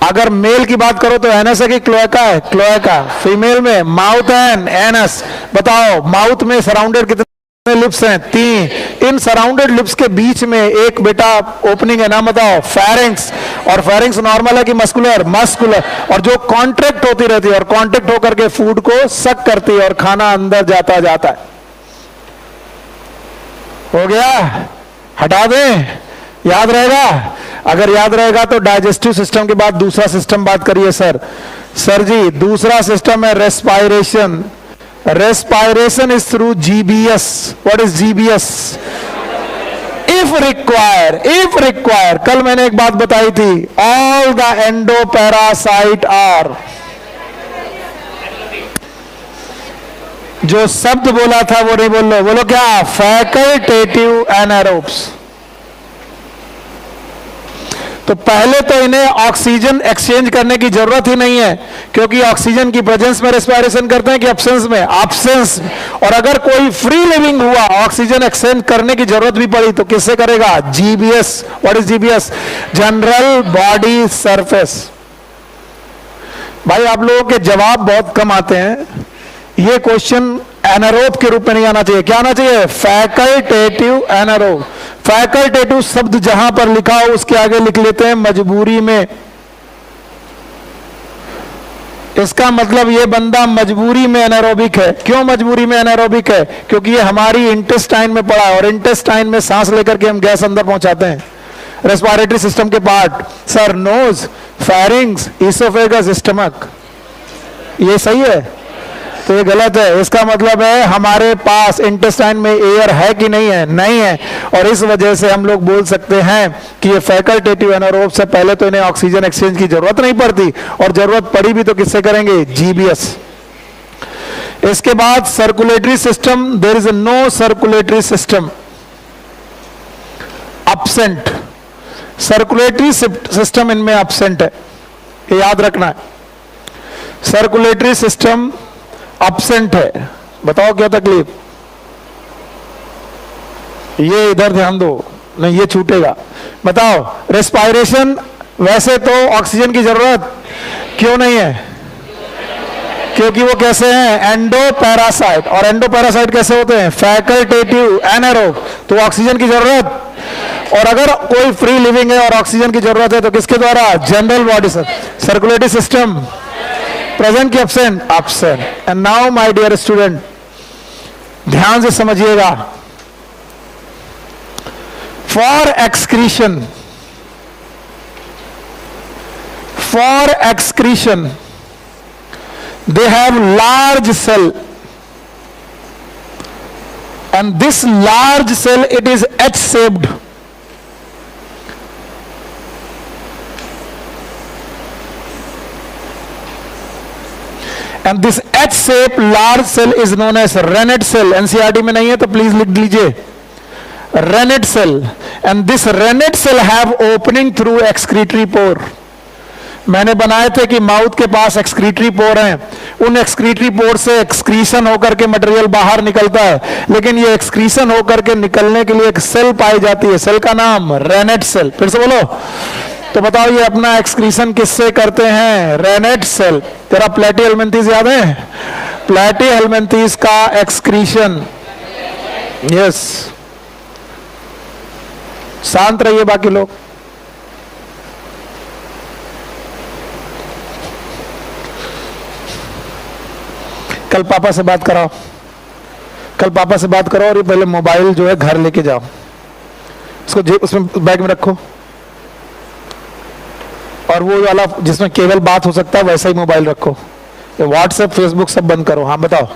अगर मेल की बात करो तो एनस है कि क्लोएका है? क्लोएका। फीमेल में माउथ एंड एनस। बताओ, माउथ में सराउंडेड कितने लिप्स हैं? 3। इन सराउंडेड लिप्स के बीच में एक बेटा ओपनिंग है, नाम बताओ? फेरिंक्स। और फेरिंक्स नॉर्मल है कि मस्कुलर? मस्कुलर। और जो कॉन्ट्रैक्ट होती रहती है और कॉन्ट्रैक्ट होकर के फूड को सक करती है और खाना अंदर जाता जाता है। हो गया? हटा दें? याद रहेगा? अगर याद रहेगा तो डाइजेस्टिव सिस्टम के बाद दूसरा सिस्टम बात करिए सर। सर जी, दूसरा सिस्टम है respiration. Respiration is through GBS. What is GBS? If require. कल मैंने एक बात बताई थी, ऑल द एंडोपैरासाइट आर। जो शब्द बोला था वो नहीं बोल लो। बोलो क्या? Facultative anaerobes. तो पहले तो इन्हें ऑक्सीजन एक्सचेंज करने की जरूरत ही नहीं है, क्योंकि ऑक्सीजन की प्रेजेंस में रेस्पिरेशन करते हैं कि एब्सेंस में? एब्सेंस। और अगर कोई फ्री लिविंग हुआ, ऑक्सीजन एक्सचेंज करने की जरूरत भी पड़ी तो किससे करेगा? GBS. What is GBS? General body surface. भाई आप लोगों के जवाब बहुत कम आते हैं। ये क्वेश्चन एनारोब के रूप में नहीं आना चाहिए। क्या आना चाहिए? Facultative anaerobe. फैकल्टेटिव शब्द जहां पर लिखा हो उसके आगे लिख लेते हैं मजबूरी में। इसका मतलब ये बंदा मजबूरी में एनारोबिक है। क्यों मजबूरी में एनारोबिक है? क्योंकि ये हमारी इंटेस्टाइन में पड़ा है और इंटेस्टाइन में सांस लेकर के हम गैस अंदर पहुंचाते हैं। रेस्पिरेटरी सिस्टम के part sir, nose, pharynx, oesophagus, stomach. ये सही है? तो ये गलत है। इसका मतलब है हमारे पास इंटेस्टाइन में एयर है कि नहीं है? नहीं है। और इस वजह से हम लोग बोल सकते हैं कि ये फैकल्टेटिव एनारोब से पहले तो इन्हें ऑक्सीजन एक्सचेंज की जरूरत नहीं पड़ती, और जरूरत पड़ी भी तो किससे करेंगे? जीबीएस। इसके बाद circulatory system, there is no circulatory system, absent. Circulatory system इनमें एब्सेंट है, ये याद रखना है। सर्कुलेटरी सिस्टम एब्सेंट है। बताओ क्या तकलीफ? ये इधर ध्यान दो, नहीं ये छूटेगा। बताओ, रेस्पिरेशन वैसे तो ऑक्सीजन की जरूरत क्यों नहीं है? क्योंकि वो कैसे हैं? एंडोपैरासाइट। और एंडोपैरासाइट कैसे होते हैं? Facultative anaerobe. तो ऑक्सीजन की जरूरत। और अगर कोई फ्री लिविंग है और ऑक्सीजन की जरूरत है तो किसके द्वारा? जनरल बॉडी से। सर्कुलेटरी सिस्टम प्रेजेंट की absent? Absent. And now my dear student, ध्यान से समझिएगा। For excretion, they have large cell, and this large cell, it is H-shaped. And this H-shaped large cell is known as Rennet cell. NCERT में नहीं है तो please लिख लीजिए, Rennet cell. And this Rennet cell have opening through excretory pore. मैंने बनाए थे कि माउथ के पास एक्सक्रीटरी पोर हैं, उन एक्सक्रीटरी पोर से एक्सक्रीशन होकर के मटेरियल बाहर निकलता है, लेकिन ये एक्सक्रीशन होकर के निकलने के लिए एक सेल पाई जाती है, सेल का नाम रेनेट सेल। फिर से बोलो। तो बताओ ये अपना एक्सक्रीशन किससे करते हैं? Renette cell. तेरा प्लेटी हेलमिंथीज याद है? प्लेटी हेलमिंथीज का एक्सक्रीशन। यस, शांत रहिए बाकी लोग। कल पापा से बात कराओ, कल पापा से बात करो और ये पहले मोबाइल जो है घर लेके जाओ, इसको उसमें बैग में रखो, और वो वाला जिसमें केवल बात हो सकता है वैसा ही मोबाइल रखो। ये व्हाट्सएप फेसबुक सब बंद करो। हाँ बताओ,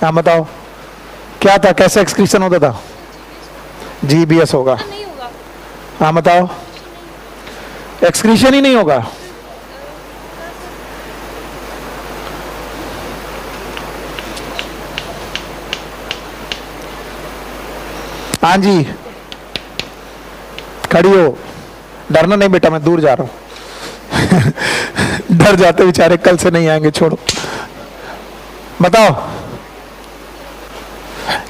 हाँ बताओ क्या था, कैसे एक्सक्रीशन होता था? जीबीएस होगा। हाँ बताओ, एक्सक्रीशन ही नहीं होगा। हाँ जी, खड़ी हो, डरना नहीं बेटा, मैं दूर जा रहा हूं। डर जाते बेचारे, कल से नहीं आएंगे, छोड़ो। बताओ,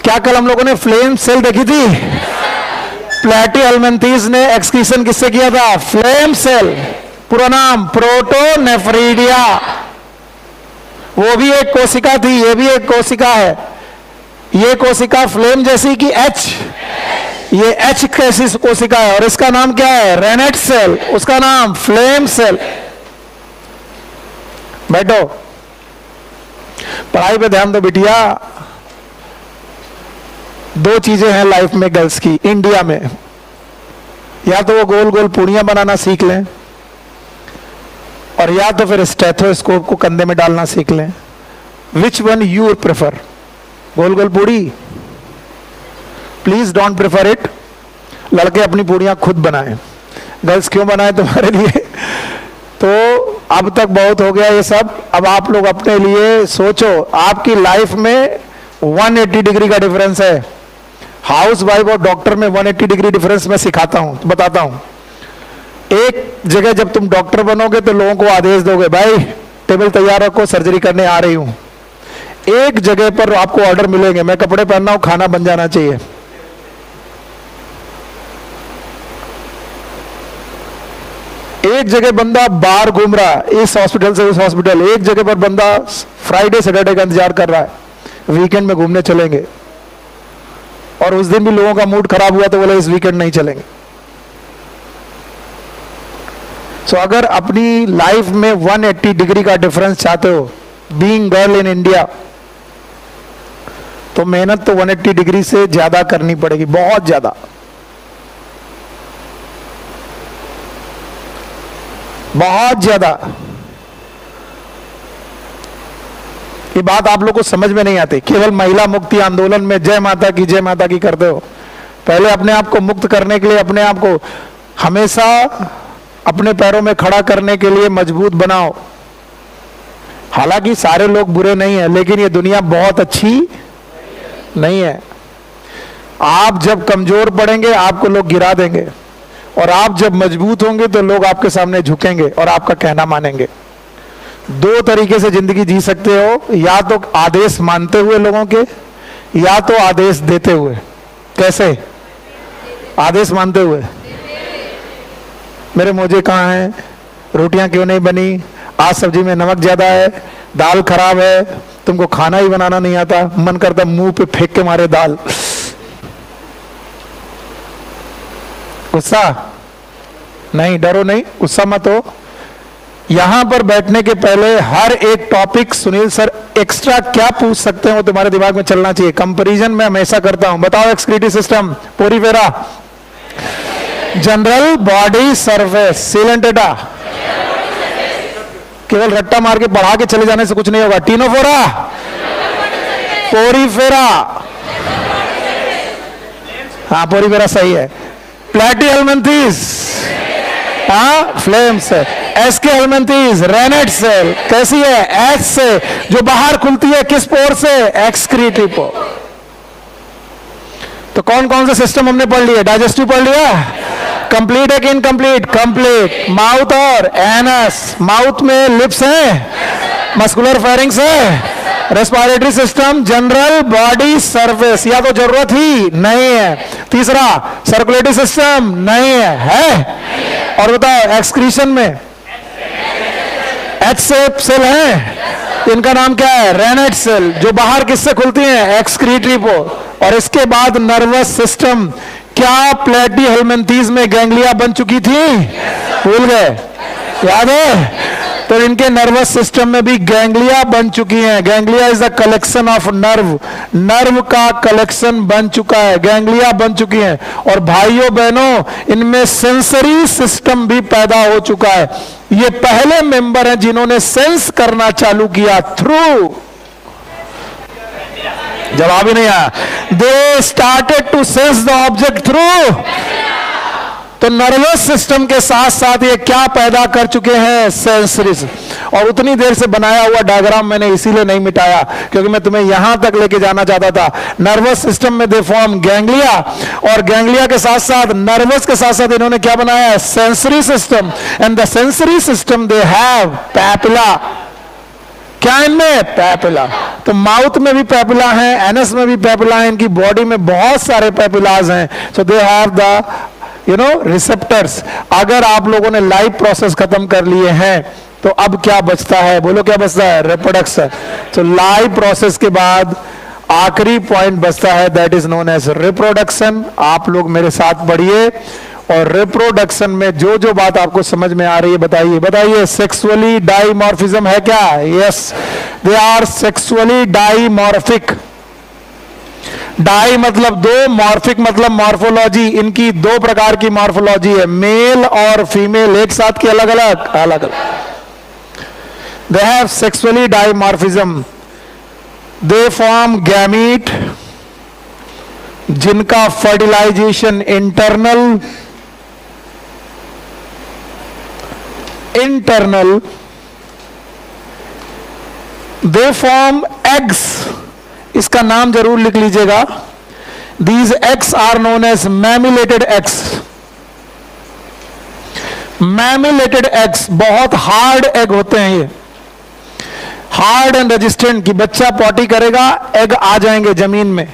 क्या कल हम लोगों ने फ्लेम सेल देखी थी? प्लैटीहेल्मिन्थेस ने एक्सक्रीशन किससे किया था? Flame cell. पूरा नाम प्रोटोनेफ्रिडिया। वो भी एक कोशिका थी, ये भी एक कोशिका है। ये कोशिका फ्लेम जैसी कि एच, ये एच कैसी कोशिका है, और इसका नाम क्या है? Renette cell. उसका नाम फ्लेम सेल। बैठो, पढ़ाई पे ध्यान दो बिटिया। दो चीजें हैं लाइफ में गर्ल्स की इंडिया में, या तो वो गोल गोल पूड़ियां बनाना सीख लें, और या तो फिर स्टेथोस्कोप को कंधे में डालना सीख लें। Which one you prefer? Goal goal puri? Please don't prefer it. लड़के अपनी पूड़ियां खुद बनाएं। गर्ल्स क्यों बनाए तुम्हारे लिए? तो अब तक बहुत हो गया ये सब, अब आप लोग अपने लिए सोचो। आपकी लाइफ में 180 डिग्री का डिफरेंस है। हाउस वाइफ और डॉक्टर में 180 डिग्री डिफरेंस मैं सिखाता हूं, बताता हूं। एक जगह जब तुम डॉक्टर बनोगे तो लोगों को आदेश दोगे, भाई टेबल तैयार रखो, सर्जरी करने आ रही हूं। एक जगह पर आपको ऑर्डर मिलेंगे, मैं कपड़े पहनना हूं, खाना बन जाना चाहिए। एक जगह बंदा बाहर घूम रहा है, इस हॉस्पिटल से उस हॉस्पिटल। एक जगह पर बंदा फ्राइडे सैटरडे का इंतजार कर रहा है, वीकेंड में घूमने चलेंगे। और उस दिन भी लोगों का मूड खराब हुआ तो बोले इस वीकेंड नहीं चलेंगे। सो अगर अपनी लाइफ में 180 डिग्री का डिफरेंस चाहते हो, बीइंग गर्ल इन इंडिया, तो मेहनत तो 180 डिग्री से ज्यादा करनी पड़ेगी, बहुत ज्यादा। बहुत ज्यादा। ये बात आप लोग को समझ में नहीं आती। केवल महिला मुक्ति आंदोलन में जय माता की करते हो। पहले अपने आप को मुक्त करने के लिए, अपने आप को हमेशा अपने पैरों में खड़ा करने के लिए मजबूत बनाओ। हालांकि सारे लोग बुरे नहीं हैं, लेकिन ये दुनिया बहुत अच्छी नहीं है। आप जब कमजोर पड़ेंगे आपको लोग गिरा देंगे, और आप जब मजबूत होंगे तो लोग आपके सामने झुकेंगे और आपका कहना मानेंगे। दो तरीके से जिंदगी जी सकते हो, या तो आदेश मानते हुए लोगों के, या तो आदेश देते हुए। कैसे? आदेश मानते हुए, मेरे मोजे कहाँ हैं, रोटियां क्यों नहीं बनी, आज सब्जी में नमक ज्यादा है, दाल खराब है, तुमको खाना ही बनाना नहीं आता, मन करता मुंह पे फेंक के मारे दाल। गुस्सा नहीं, डरो नहीं, गुस्सा मत हो। यहां पर बैठने के पहले हर एक टॉपिक सुनील सर एक्स्ट्रा क्या पूछ सकते हैं वो तुम्हारे दिमाग में चलना चाहिए। कंपैरिजन मैं हमेशा करता हूं। बताओ, excretive system, Porifera, general body surface, sealant एटा। केवल रट्टा मार के पढ़ा के चले जाने से कुछ नहीं होगा। टीनोफोरा, पोरीफेरा, हाँ पोरीफेरा सही है। प्लैटीहेल्मिन्थेस, हाँ flame cell. Aschelminthes, renette cell कैसी है? एच से, जो बाहर खुलती है, किस पोर से? एक्सक्रीटिव पोर। तो कौन कौन से सिस्टम हमने पढ़ लिया? डाइजेस्टिव पढ़ लिया, कंप्लीट है कि इनकम्प्लीट? कंप्लीट। माउथ और एनस, माउथ में लिप्स है, मस्कुलर फेरिंग्स है, respiratory system, general body surface, या तो जरूरत ही नहीं है। तीसरा, सर्कुलेटरी सिस्टम नहीं है, और बताओ एक्सक्रीशन में एच शेप सेल है, इनका नाम क्या है? रेनेट सेल, जो बाहर किससे खुलती है? एक्सक्रीटरी पोर। और इसके बाद नर्वस सिस्टम। क्या प्लैटीहेल्मिन्थेस में गैंग्लिया बन चुकी थी? भूल गए? याद है? तो इनके नर्वस सिस्टम में भी गैंग्लिया बन चुकी हैं। Ganglia is the collection of nerve, nerve का कलेक्शन बन चुका है, गैंग्लिया बन चुकी हैं। और भाइयों बहनों, इनमें सेंसरी सिस्टम भी पैदा हो चुका है। ये पहले मेंबर हैं जिन्होंने सेंस करना चालू किया थ्रू, जवाब ही नहीं आया। They started to sense the object through तो नर्वस सिस्टम के साथ साथ ये क्या पैदा कर चुके हैं? सेंसरीज। और उतनी देर से बनाया हुआ डायग्राम मैंने इसीलिए नहीं मिटाया क्योंकि मैं तुम्हें यहां तक लेके जाना चाहता था। नर्वस सिस्टम में दे फॉर्म गैंग्लिया, और गैंग्लिया के साथ साथ नर्वस के साथ साथ इन्होंने क्या बनाया है? Sensory system. And the sensory system they have papilla. क्या इनमें? पैपिला। तो माउथ में भी पैपिला है, एनस में भी पैपिला है, इनकी बॉडी में बहुत सारे पैपिलाज हैं। सो दे हैव द रिसेप्टर्स। अगर आप लोगों ने लाइफ प्रोसेस खत्म कर लिए हैं तो अब क्या बचता है? बोलो क्या बचता है? रिप्रोडक्शन। तो लाइफ प्रोसेस के बाद आखिरी पॉइंट बचता है, that is known as reproduction. आप लोग मेरे साथ पढ़िए, और रिप्रोडक्शन में जो जो बात आपको समझ में आ रही है बताइए। बताइए, सेक्सुअली डाइमॉर्फिज्म है क्या? Yes, they are sexually dimorphic. Di मतलब दो, मॉर्फिक मतलब मॉर्फोलॉजी। इनकी दो प्रकार की मॉर्फोलॉजी है, मेल और फीमेल, एक साथ की अलग अलग अलग अलग। They have sexually dimorphism. They form gamete जिनका fertilisation internal they form eggs. इसका नाम जरूर लिख लीजिएगा। These eggs are known as mamillated eggs. Mamillated eggs बहुत हार्ड एग होते हैं, ये हार्ड एंड रेजिस्टेंट। कि बच्चा पॉटी करेगा, एग आ जाएंगे जमीन में,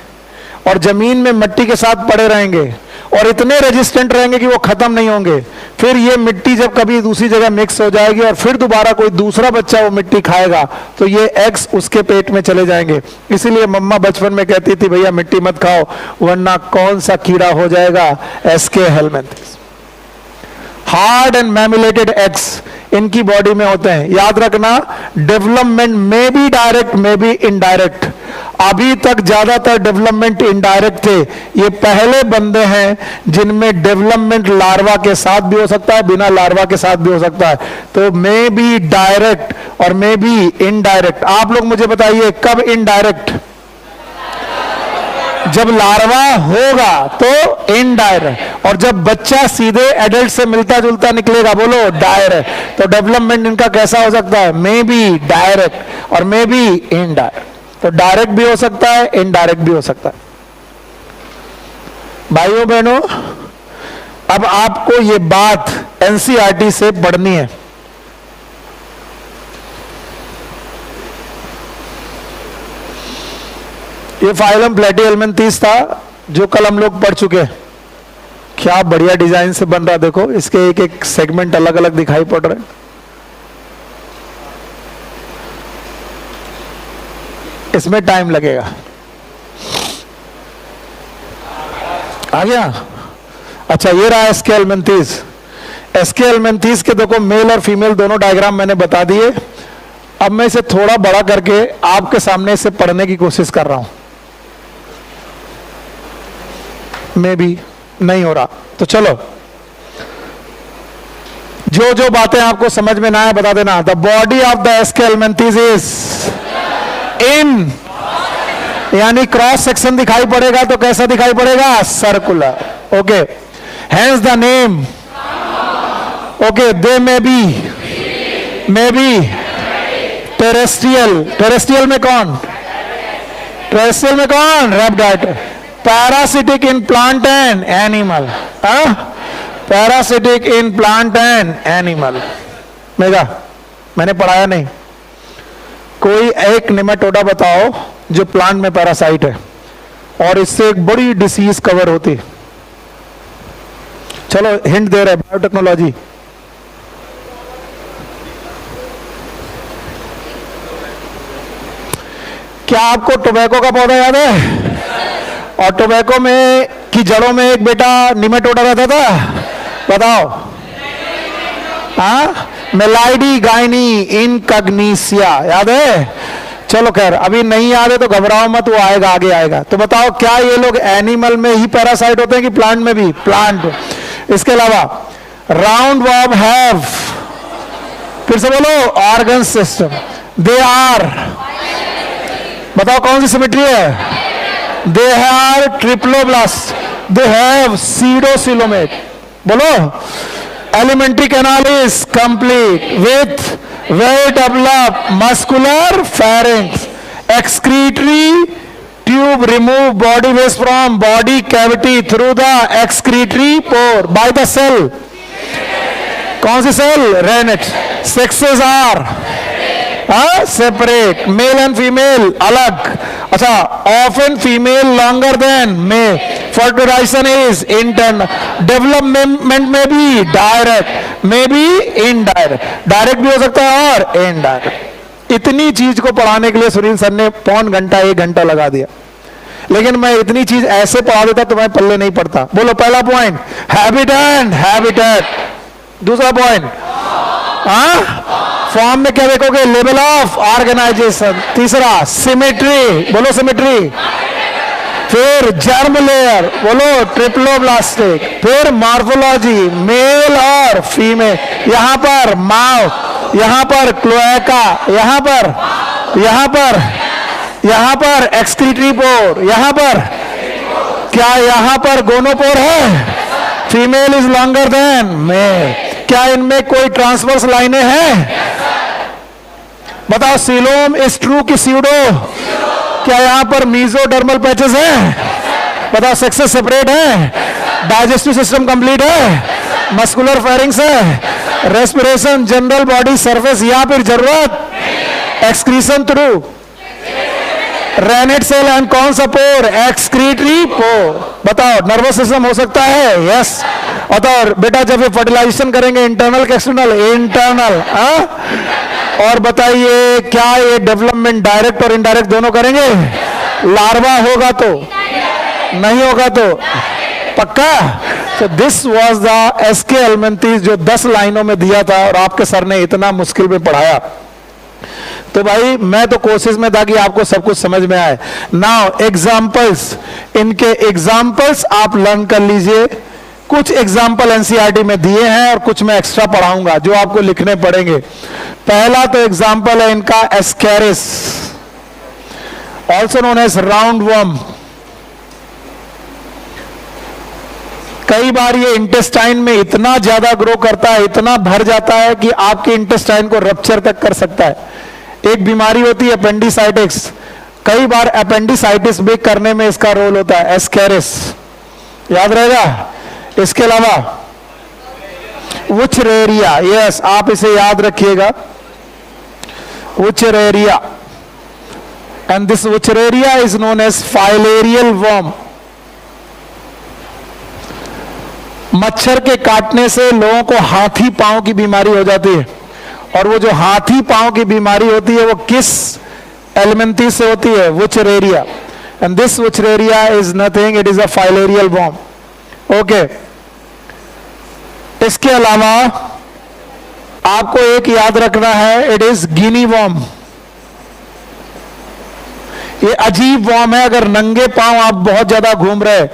और जमीन में मिट्टी के साथ पड़े रहेंगे, और इतने रेजिस्टेंट रहेंगे कि वो खत्म नहीं होंगे। फिर ये मिट्टी जब कभी दूसरी जगह मिक्स हो जाएगी और फिर दोबारा कोई दूसरा बच्चा वो मिट्टी खाएगा तो ये एग्स उसके पेट में चले जाएंगे। इसीलिए मम्मा बचपन में कहती थी, भैया मिट्टी मत खाओ वरना कौन सा कीड़ा हो जाएगा? एस्के हेलमिंथेस। हार्ड एंड मैमिलेटेड एग्स इनकी बॉडी में होते हैं। याद रखना, डेवलपमेंट में भी डायरेक्ट में भी इनडायरेक्ट। अभी तक ज्यादातर डेवलपमेंट इनडायरेक्ट थे। ये पहले बंदे हैं जिनमें डेवलपमेंट लार्वा के साथ भी हो सकता है, बिना लार्वा के साथ भी हो सकता है। तो मे बी डायरेक्ट और मे बी इनडायरेक्ट। आप लोग मुझे बताइए, कब इनडायरेक्ट? जब लार्वा होगा तो इनडायरेक्ट, और जब बच्चा सीधे एडल्ट से मिलता जुलता निकलेगा, बोलो डायरेक्ट। तो डेवलपमेंट इनका कैसा हो सकता है? मे बी डायरेक्ट और मे बी इनडायरेक्ट। तो डायरेक्ट भी हो सकता है, इनडायरेक्ट भी हो सकता है। भाइयों बहनों, अब आपको ये बात एनसीईआरटी से पढ़नी है। ये फाइलम प्लेटीहेलमिन्थेस था जो कल हम लोग पढ़ चुके। क्या बढ़िया डिजाइन से बन रहा, देखो इसके एक एक सेगमेंट अलग अलग दिखाई पड़ रहे हैं। इसमें टाइम लगेगा। आ गया? अच्छा, ये रहा एस्के हेलमिन्थेस। एस्के हेलमिन्थेस के देखो मेल और फीमेल दोनों डायग्राम मैंने बता दिए। अब मैं इसे थोड़ा बड़ा करके आपके सामने इसे पढ़ने की कोशिश कर रहा हूं। मे भी नहीं हो रहा तो चलो, जो जो बातें आपको समझ में ना आए बता देना। The body of the aschelminthes is in, यानी क्रॉस सेक्शन दिखाई पड़ेगा तो कैसा दिखाई पड़ेगा? Circular. Okay, hence the name. Okay, they may be terrestrial. Terrestrial में कौन? टेरेस्ट्रियल में कौन? रैप्टाइड। Parasitic in plant and animal. Parasitic in plant and animal. मेगा मैंने पढ़ाया नहीं। कोई एक निमेटोडा बताओ जो प्लांट में पैरासाइट है और इससे एक बड़ी डिसीज कवर होती। चलो हिंट दे रहे, बायोटेक्नोलॉजी। क्या आपको टोबैको का पौधा याद है? और टोबैको में की जड़ों में एक बेटा निमेटोडा रहता था, बताओ। हाँ, मेलाइडी गाइनी इनकग्निसिया, याद है? चलो खैर, अभी नहीं याद है तो घबराओ मत, वो आएगा, आगे आएगा। तो बताओ, क्या ये लोग एनिमल में ही पैरासाइट होते हैं कि प्लांट में भी? प्लांट। इसके अलावा राउंड वॉर्म हैव, फिर से बोलो, ऑर्गन सिस्टम। दे आर, बताओ कौन सी सिमेट्री है? They are triploblast. They have pseudocoelomate. बोलो, elementary canal is complete with well develop muscular pharynx, excretory tube remove body waste from body cavity through the excretory pore by the cell. कौन सी cell? Renette. Sexes are separate, male and female अलग. अच्छा, often female longer than male. Fertilisation is internal. Development में भी direct, में भी indirect. Direct भी हो सकता है और इनडायरेक्ट. इतनी चीज को पढ़ाने के लिए सुनील सर ने पौन घंटा 1 घंटा लगा दिया, लेकिन मैं इतनी चीज ऐसे पढ़ा देता तो मैं पल्ले नहीं पड़ता. बोलो, पहला पॉइंट हैबिट एंड हैबिटेट. दूसरा पॉइंट फॉर्म में क्या देखोगे? Level of organisation. तीसरा सिमेट्री. बोलो सिमेट्री. फिर जर्म लेयर. बोलो ट्रिप्लोब्लास्टिक. फिर मॉर्फोलॉजी, मेल और फीमेल. यहां पर माउथ, यहां पर क्लोएका, यहां पर एक्सक्रीटरी पोर, यहां पर क्या यहां पर गोनोपोर है? Female is longer than male. क्या इनमें कोई ट्रांसवर्स लाइनें हैं? बताओ, सीलोम इज ट्रू की स्यूडो? क्या यहां पर मीजोडर्मल पैचेस हैं? बताओ, सेक्सेस सेपरेट है? डाइजेस्टिव सिस्टम कंप्लीट है? मस्कुलर फेरिंग्स है? रेस्पिरेशन जनरल बॉडी सरफेस या फिर जरूरत? Excretion through renette cell and कौन सा पोर? एक्सक्रीटरी पोर. बताओ, नर्वस सिस्टम हो सकता है? यस. बताओ बेटा, जब ये फर्टिलाइजेशन करेंगे इंटरनल के एक्सटर्नल? इंटरनल. और बताइए, क्या ये डेवलपमेंट डायरेक्ट और इनडायरेक्ट दोनों करेंगे? लार्वा होगा तो, नहीं होगा तो? पक्का? तो दिस वाज द एसके एल्मेंथिस जो 10 लाइनों में दिया था और आपके सर ने इतना मुश्किल में पढ़ाया. तो भाई मैं तो कोशिश में था कि आपको सब कुछ समझ में आए. नाउ एग्जाम्पल्स, इनके एग्जाम्पल्स आप लर्न कर लीजिए. कुछ एग्जाम्पल एनसीईआरटी में दिए हैं और कुछ मैं एक्स्ट्रा पढ़ाऊंगा जो आपको लिखने पड़ेंगे. पहला तो एग्जाम्पल है इनका Ascaris, also known as round worm. कई बार ये इंटेस्टाइन में इतना ज्यादा ग्रो करता है, इतना भर जाता है कि आपके इंटेस्टाइन को रप्चर तक कर सकता है. एक बीमारी होती है अपेंडिसाइटिस. कई बार अपेंडिसाइटिस भी करने में इसका रोल होता है. एस्केरिस याद रहेगा. इसके अलावा वुचरेरिया, यस आप इसे याद रखिएगा, Wuchereria. And this Wuchereria is known as filarial worm. मच्छर के काटने से लोगों को हाथी पांव की बीमारी हो जाती है. और वो जो हाथी पांव की बीमारी होती है वो किस एलिमेंथिस से होती है? Wuchereria. And this Wuchereria is nothing, it is a filarial worm. Okay. इसके अलावा आपको एक याद रखना है, इट इज गिनी वर्म. ये अजीब वर्म है. अगर नंगे पांव आप बहुत ज्यादा घूम रहे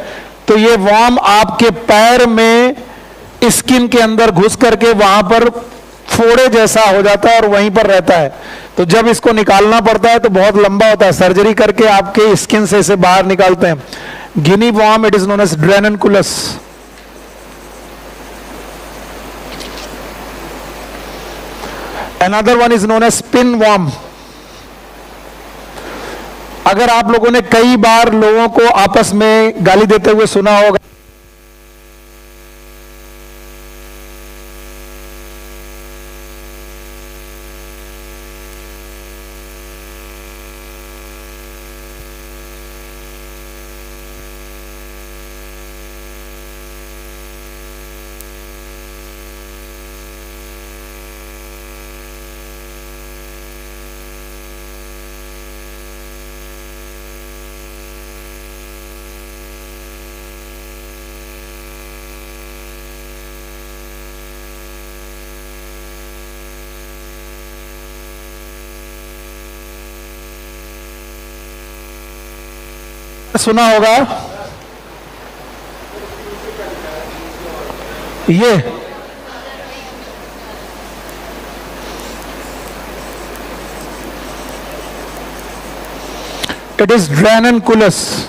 तो ये वर्म आपके पैर में स्किन के अंदर घुस करके वहां पर फोड़े जैसा हो जाता है और वहीं पर रहता है. तो जब इसको निकालना पड़ता है तो बहुत लंबा होता है. सर्जरी करके आपके स्किन से इसे बाहर निकालते हैं. Guinea worm, it is known as dracunculus. Another one is known as spin worm. अगर आप लोगों ने कई बार लोगों को आपस में गाली देते हुए सुना होगा, सुना होगा ये it is Drannunculus.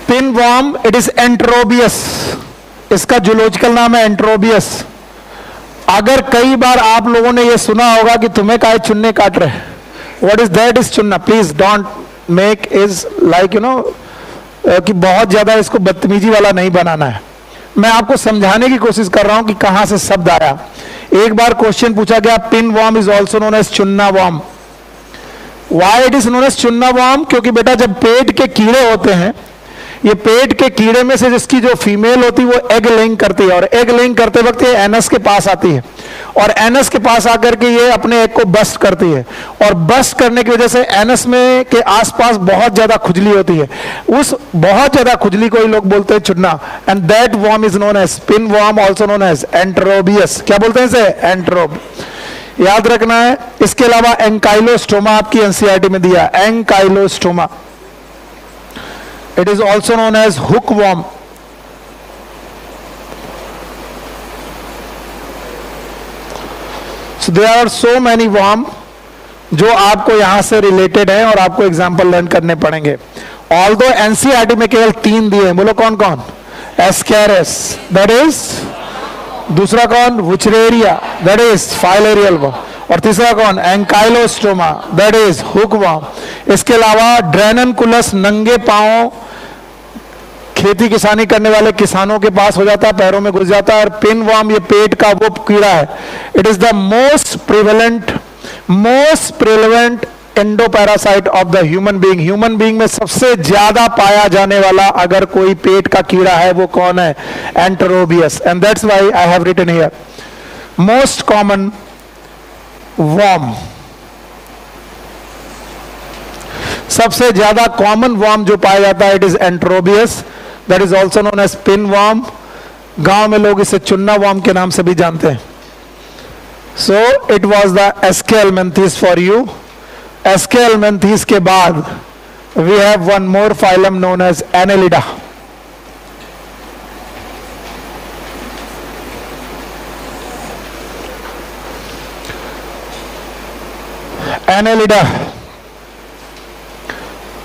Pinworm, it is Enterobius. इसका जूलॉजिकल नाम है एंट्रोबियस। अगर कई बार आप लोगों ने ये सुना होगा कि तुम्हें काहे चुन्ने काट रहे, what is that is Chunna, please don't make is like you know कि बहुत ज्यादा इसको बदतमीजी वाला नहीं बनाना है। मैं आपको समझाने की कोशिश कर रहा हूं कि कहां से शब्द आया। एक बार क्वेश्चन पूछा गया, pin worm is also known as चुन्ना worm. Why it is known as चुन्ना वॉर्म? क्योंकि बेटा जब पेट के कीड़े होते हैं, ये पेट के कीड़े में से जिसकी जो फीमेल होती है वो एग लेइंग करती है, और एग लेइंग करते वक्त ये एनस के पास आती है, और एनस के पास आकर के ये अपने एग को बस्ट करती है, और बस्ट करने की वजह से एनस में के आसपास बहुत ज्यादा खुजली होती है। उस बहुत ज्यादा खुजली को ही लोग बोलते हैं चुन्ना, and that worm is known as pin worm, also known as enterobius. क्या बोलते हैं इसे? एंट्रोब। याद रखना है। इसके अलावा एंकाइलोस्टोमा आपकी एनसीईआरटी में दिया, एंकाइलोस्टोमा। It is also known as hookworm. So there are so many worm जो आपको यहां से रिलेटेड है और आपको एग्जाम्पल लर्न करने पड़ेंगे। Although एनसीईआरटी में केवल 3 दिए हैं, बोलो कौन कौन? एस्केरस, दैट इज, दूसरा कौन? Wuchereria, that is filarial worm, और तीसरा कौन? एंकाइलोस्टोमा, दैट इज हुकवर्म। इसके अलावा ड्रेननकुलस नंगे पांव खेती किसानी करने वाले किसानों के पास हो जाता है, पैरों में घुस जाता है। और पिन वॉर्म ये पेट का वो कीड़ा है। It is the most prevalent endoparasite of the human being. Human being में सबसे ज्यादा पाया जाने वाला अगर कोई पेट का कीड़ा है वो कौन है? Enterobius. And that's why I have written here most common worm. सबसे ज्यादा कॉमन वॉर्म जो पाया जाता है it is enterobius, that is also known as pin worm. गांव में लोग इसे चुन्ना वॉर्म के नाम से भी जानते हैं। So it was the Aschelminthes for you. Aschelminthes के बाद we have one more phylum known as Annelida. Annelida,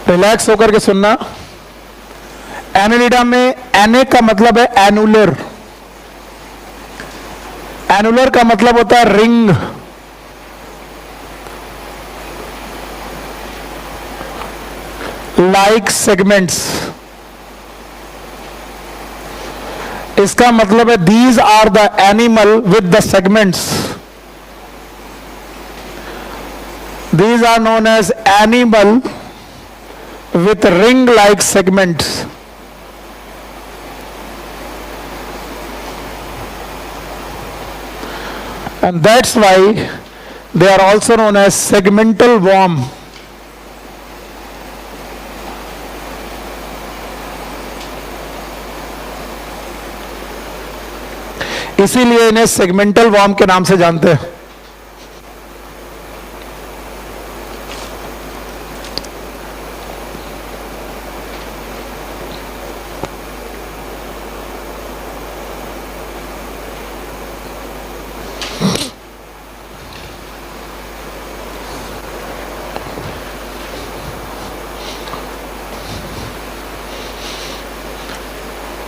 relax होकर के सुनना। एनेलिडा में एने का मतलब है एनुलर। एनुलर का मतलब होता है रिंग। लाइक सेगमेंट्स, इसका मतलब है these are the animal with the segments. These are known as animal with ring-like segments. And that's why they are also known as segmental worm. इसीलिए इन्हें सेगमेंटल वर्म के नाम से जानते हैं।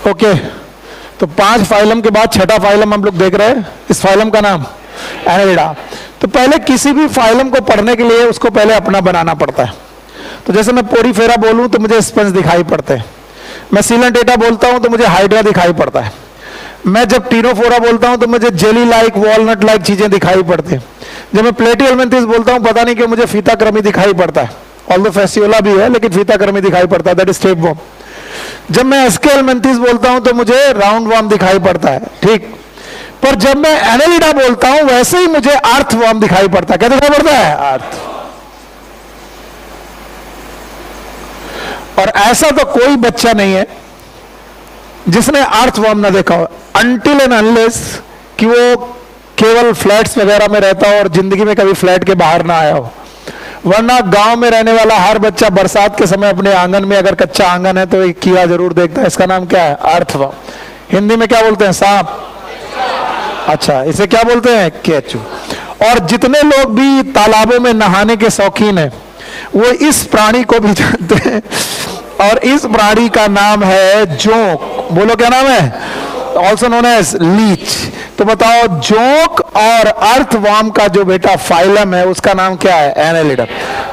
ओके, तो 5 फाइलम के बाद छठा फाइलम हम लोग देख रहे हैं। इस फाइलम का नाम एनेलिडा। तो पहले किसी भी फाइलम को पढ़ने के लिए उसको पहले अपना बनाना पड़ता है। तो जैसे मैं पोरीफेरा बोलूं तो मुझे स्पंज दिखाई पड़ते हैं। मैं सीलेंटेटा बोलता हूं तो मुझे हाइड्रा दिखाई पड़ता है। मैं जब टीनोफोरा बोलता हूं तो मुझे जेली लाइक वॉलनट लाइक चीजें दिखाई पड़ती हैं। जब मैं प्लेटियलमेंथिस बोलता हूं पता नहीं क्यों मुझे फीताक्रमी दिखाई पड़ता है। ऑल्दो फेसियोला भी है लेकिन फीताक्रमी दिखाई पड़ता है, दैट इज टेप वर्म। जब मैं एस्केलमेंथिस बोलता हूं तो मुझे राउंड वर्म दिखाई पड़ता है, ठीक। पर जब मैं एनेलिडा बोलता हूं वैसे ही मुझे अर्थ वर्म दिखाई पड़ता है। क्या दिखाई पड़ता है? अर्थ। और ऐसा तो कोई बच्चा नहीं है जिसने अर्थ वर्म ना देखा हो, अनटिल एंड अनलेस कि वो केवल फ्लैट्स वगैरह में रहता हो और जिंदगी में कभी फ्लैट के बाहर ना आया हो। वरना गांव में रहने वाला हर बच्चा बरसात के समय अपने आंगन में, अगर कच्चा आंगन है तो एक कीड़ा जरूर देखता है। इसका नाम क्या है? अर्थवर्म। हिंदी में क्या बोलते हैं? सांप। अच्छा, इसे क्या बोलते हैं? केचू। और जितने लोग भी तालाबों में नहाने के शौकीन हैं वो इस प्राणी को भी जानते हैं, और इस प्राणी का नाम है जोंक। बोलो क्या नाम है? Also known as leech. तो बताओ जोंक और अर्थवर्म का जो बेटा फाइलम है उसका नाम क्या है? एनेलिडा।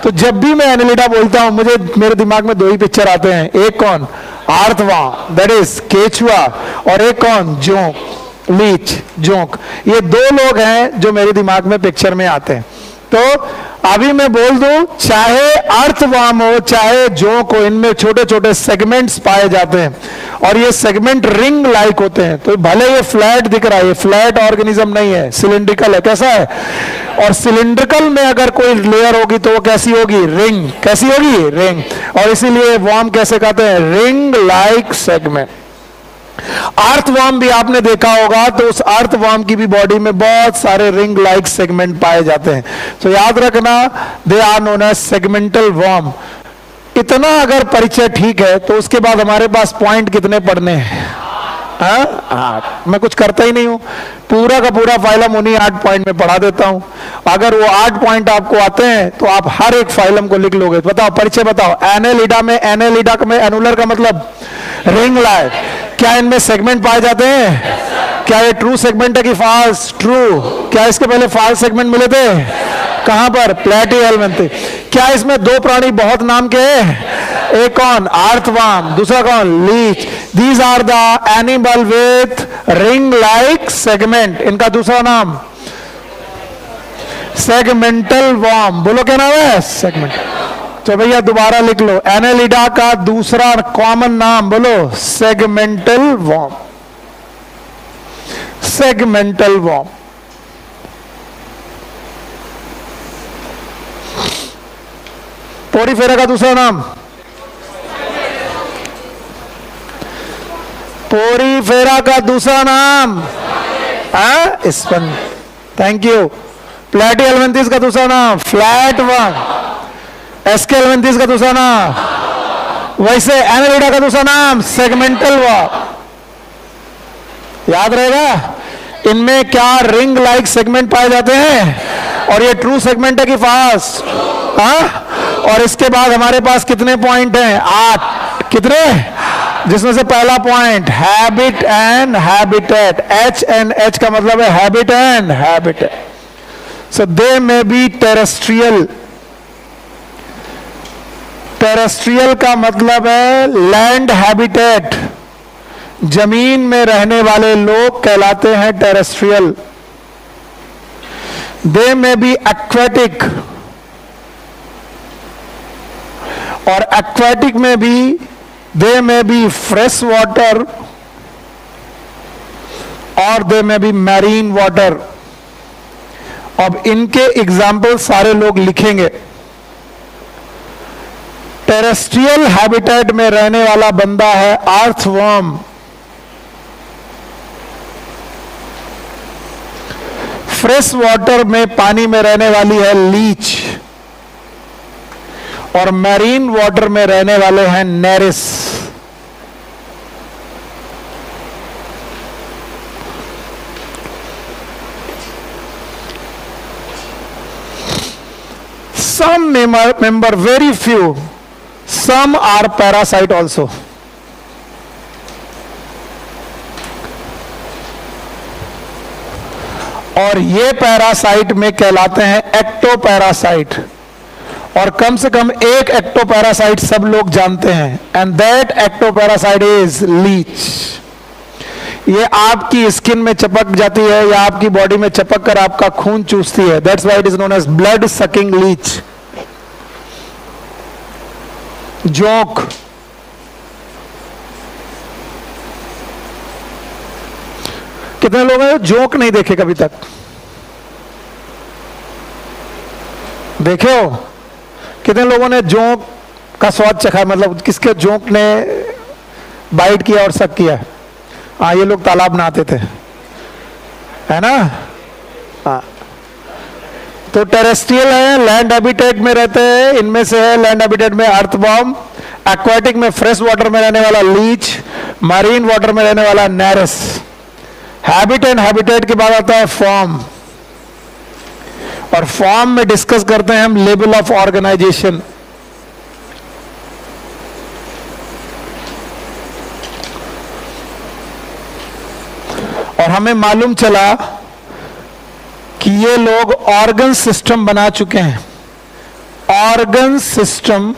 तो जब भी मैं एनेलिडा बोलता हूं मुझे मेरे दिमाग में दो ही पिक्चर आते हैं, एक कौन? अर्थवर्म दैट इज केचुआ, और एक कौन? जोंक, लीच, जोंक। ये दो लोग हैं जो मेरे दिमाग में पिक्चर में आते हैं। तो अभी मैं बोल दूं, चाहे अर्थवर्म हो चाहे जोंक हो, इनमें छोटे छोटे सेगमेंट्स पाए जाते हैं और ये सेगमेंट रिंग लाइक होते हैं। तो भले ये फ्लैट दिख रहा है, ये फ्लैट ऑर्गेनिज्म नहीं है, सिलिंड्रिकल है। कैसा है? और सिलिंड्रिकल में अगर कोई लेयर होगी तो वो कैसी होगी? रिंग। कैसी होगी? रिंग। और इसीलिए वर्म कैसे कहते हैं? Ring like segment. अर्थवर्म भी आपने देखा होगा, तो उस अर्थवर्म की भी बॉडी में बहुत सारे रिंग लाइक सेगमेंट पाए जाते हैं। तो याद रखना, they are known as segmental worm. इतना अगर परिचय ठीक है तो उसके बाद हमारे पास पॉइंट कितने पढ़ने हैं? 8। मैं कुछ करता ही नहीं हूं, पूरा का पूरा फाइलम उन्हीं 8 पॉइंट में पढ़ा देता हूं। अगर वो 8 पॉइंट आपको आते हैं तो आप हर एक फाइलम को लिख लोगे। बताओ परिचय बताओ। एनेलिडा में एनुलर का मतलब रिंग लाइक। क्या इनमें सेगमेंट पाए जाते हैं? क्या ये ट्रू सेगमेंट है कि फॉल्स? ट्रू। क्या इसके पहले फॉल्स सेगमेंट मिले थे? कहां पर? प्लेटिहेल्मिन्थेस। क्या इसमें दो प्राणी बहुत नाम के हैं? एक कौन? अर्थवर्म, दूसरा कौन? Leech. These are the animal with ring like segment. इनका दूसरा नाम सेगमेंटल वर्म। बोलो क्या नाम है? सेगमेंट। तो भैया दोबारा लिख लो, एनेलिडा का दूसरा कॉमन नाम बोलो, segmental worm. Segmental worm. Porifera का दूसरा नाम? पोरीफेरा का दूसरा नाम स्पंज। Thank you. प्लेटिहेल्मिन्थेस का दूसरा नाम? Flat worm. एस्केल्मिन्थेस का दूसरा नाम? वैसे एनेलिडा का दूसरा नाम? Segmental worm. याद रहेगा? इनमें क्या रिंग लाइक सेगमेंट पाए जाते हैं? और ये ट्रू सेगमेंट है कि फॉल्स? और इसके बाद हमारे पास कितने पॉइंट हैं? 8। कितने? जिसमें से पहला point habit and habitat. H का मतलब है habit and habitat. So they may be terrestrial. Terrestrial का मतलब है लैंड हैबिटेट, जमीन में रहने वाले लोग कहलाते हैं टेरेस्ट्रियल। दे में बी एक्वेटिक, और एक्वेटिक में भी दे में बी फ्रेश वाटर और दे में बी मैरीन वाटर। अब इनके एग्जाम्पल सारे लोग लिखेंगे। टेरेस्ट्रियल हैबिटेट में रहने वाला बंदा है अर्थवर्म। फ्रेश वाटर में पानी में रहने वाली है लीच, और मैरीन वाटर में रहने वाले हैं Nereis. Some member, very few, some are parasite also. और ये पैरासाइट में कहलाते हैं एक्टोपैरासाइट, और कम से कम एक एक्टोपैरासाइट सब लोग जानते हैं, and that ectoparasite is leech. ये आपकी स्किन में चपक जाती है या आपकी बॉडी में चपक कर आपका खून चूसती है। That's why it is known as blood sucking leech. जोंक, कितने लोग हैं जोंक नहीं देखे कभी तक? देखे हो? कितने लोगों ने जोंक का स्वाद चखा? मतलब किसके जोंक ने बाइट किया और सक किया? हाँ, ये लोग तालाब नहाते थे, है ना? हाँ, तो टेरेस्ट्रियल है, लैंड हैबिटेट में रहते हैं। इनमें से है लैंड हैबिटेट में अर्थवर्म, एक्वाटिक में फ्रेश वाटर में रहने वाला लीच, मरीन वाटर में रहने वाला नेरिस। हैबिट एंड हैबिटेट के बाद आता है फॉर्म, और फॉर्म में डिस्कस करते हैं हम लेवल ऑफ ऑर्गेनाइजेशन। और हमें मालूम चला कि ये लोग ऑर्गन सिस्टम बना चुके हैं, organ system,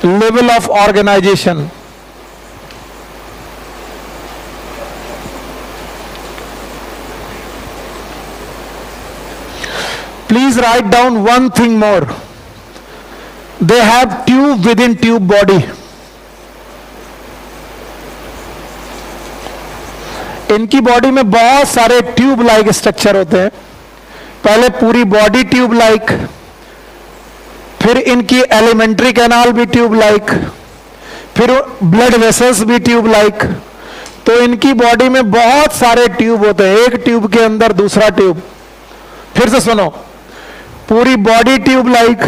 level of organisation. Please write down one thing more. They have tube within tube body. इनकी बॉडी में बहुत सारे ट्यूब लाइक स्ट्रक्चर होते हैं। पहले पूरी बॉडी ट्यूब लाइक, फिर इनकी एलिमेंट्री कैनाल भी ट्यूब लाइक, फिर ब्लड वेसल्स भी ट्यूब लाइक। तो इनकी बॉडी में बहुत सारे ट्यूब होते हैं, एक ट्यूब के अंदर दूसरा ट्यूब। फिर से सुनो, पूरी बॉडी ट्यूब लाइक,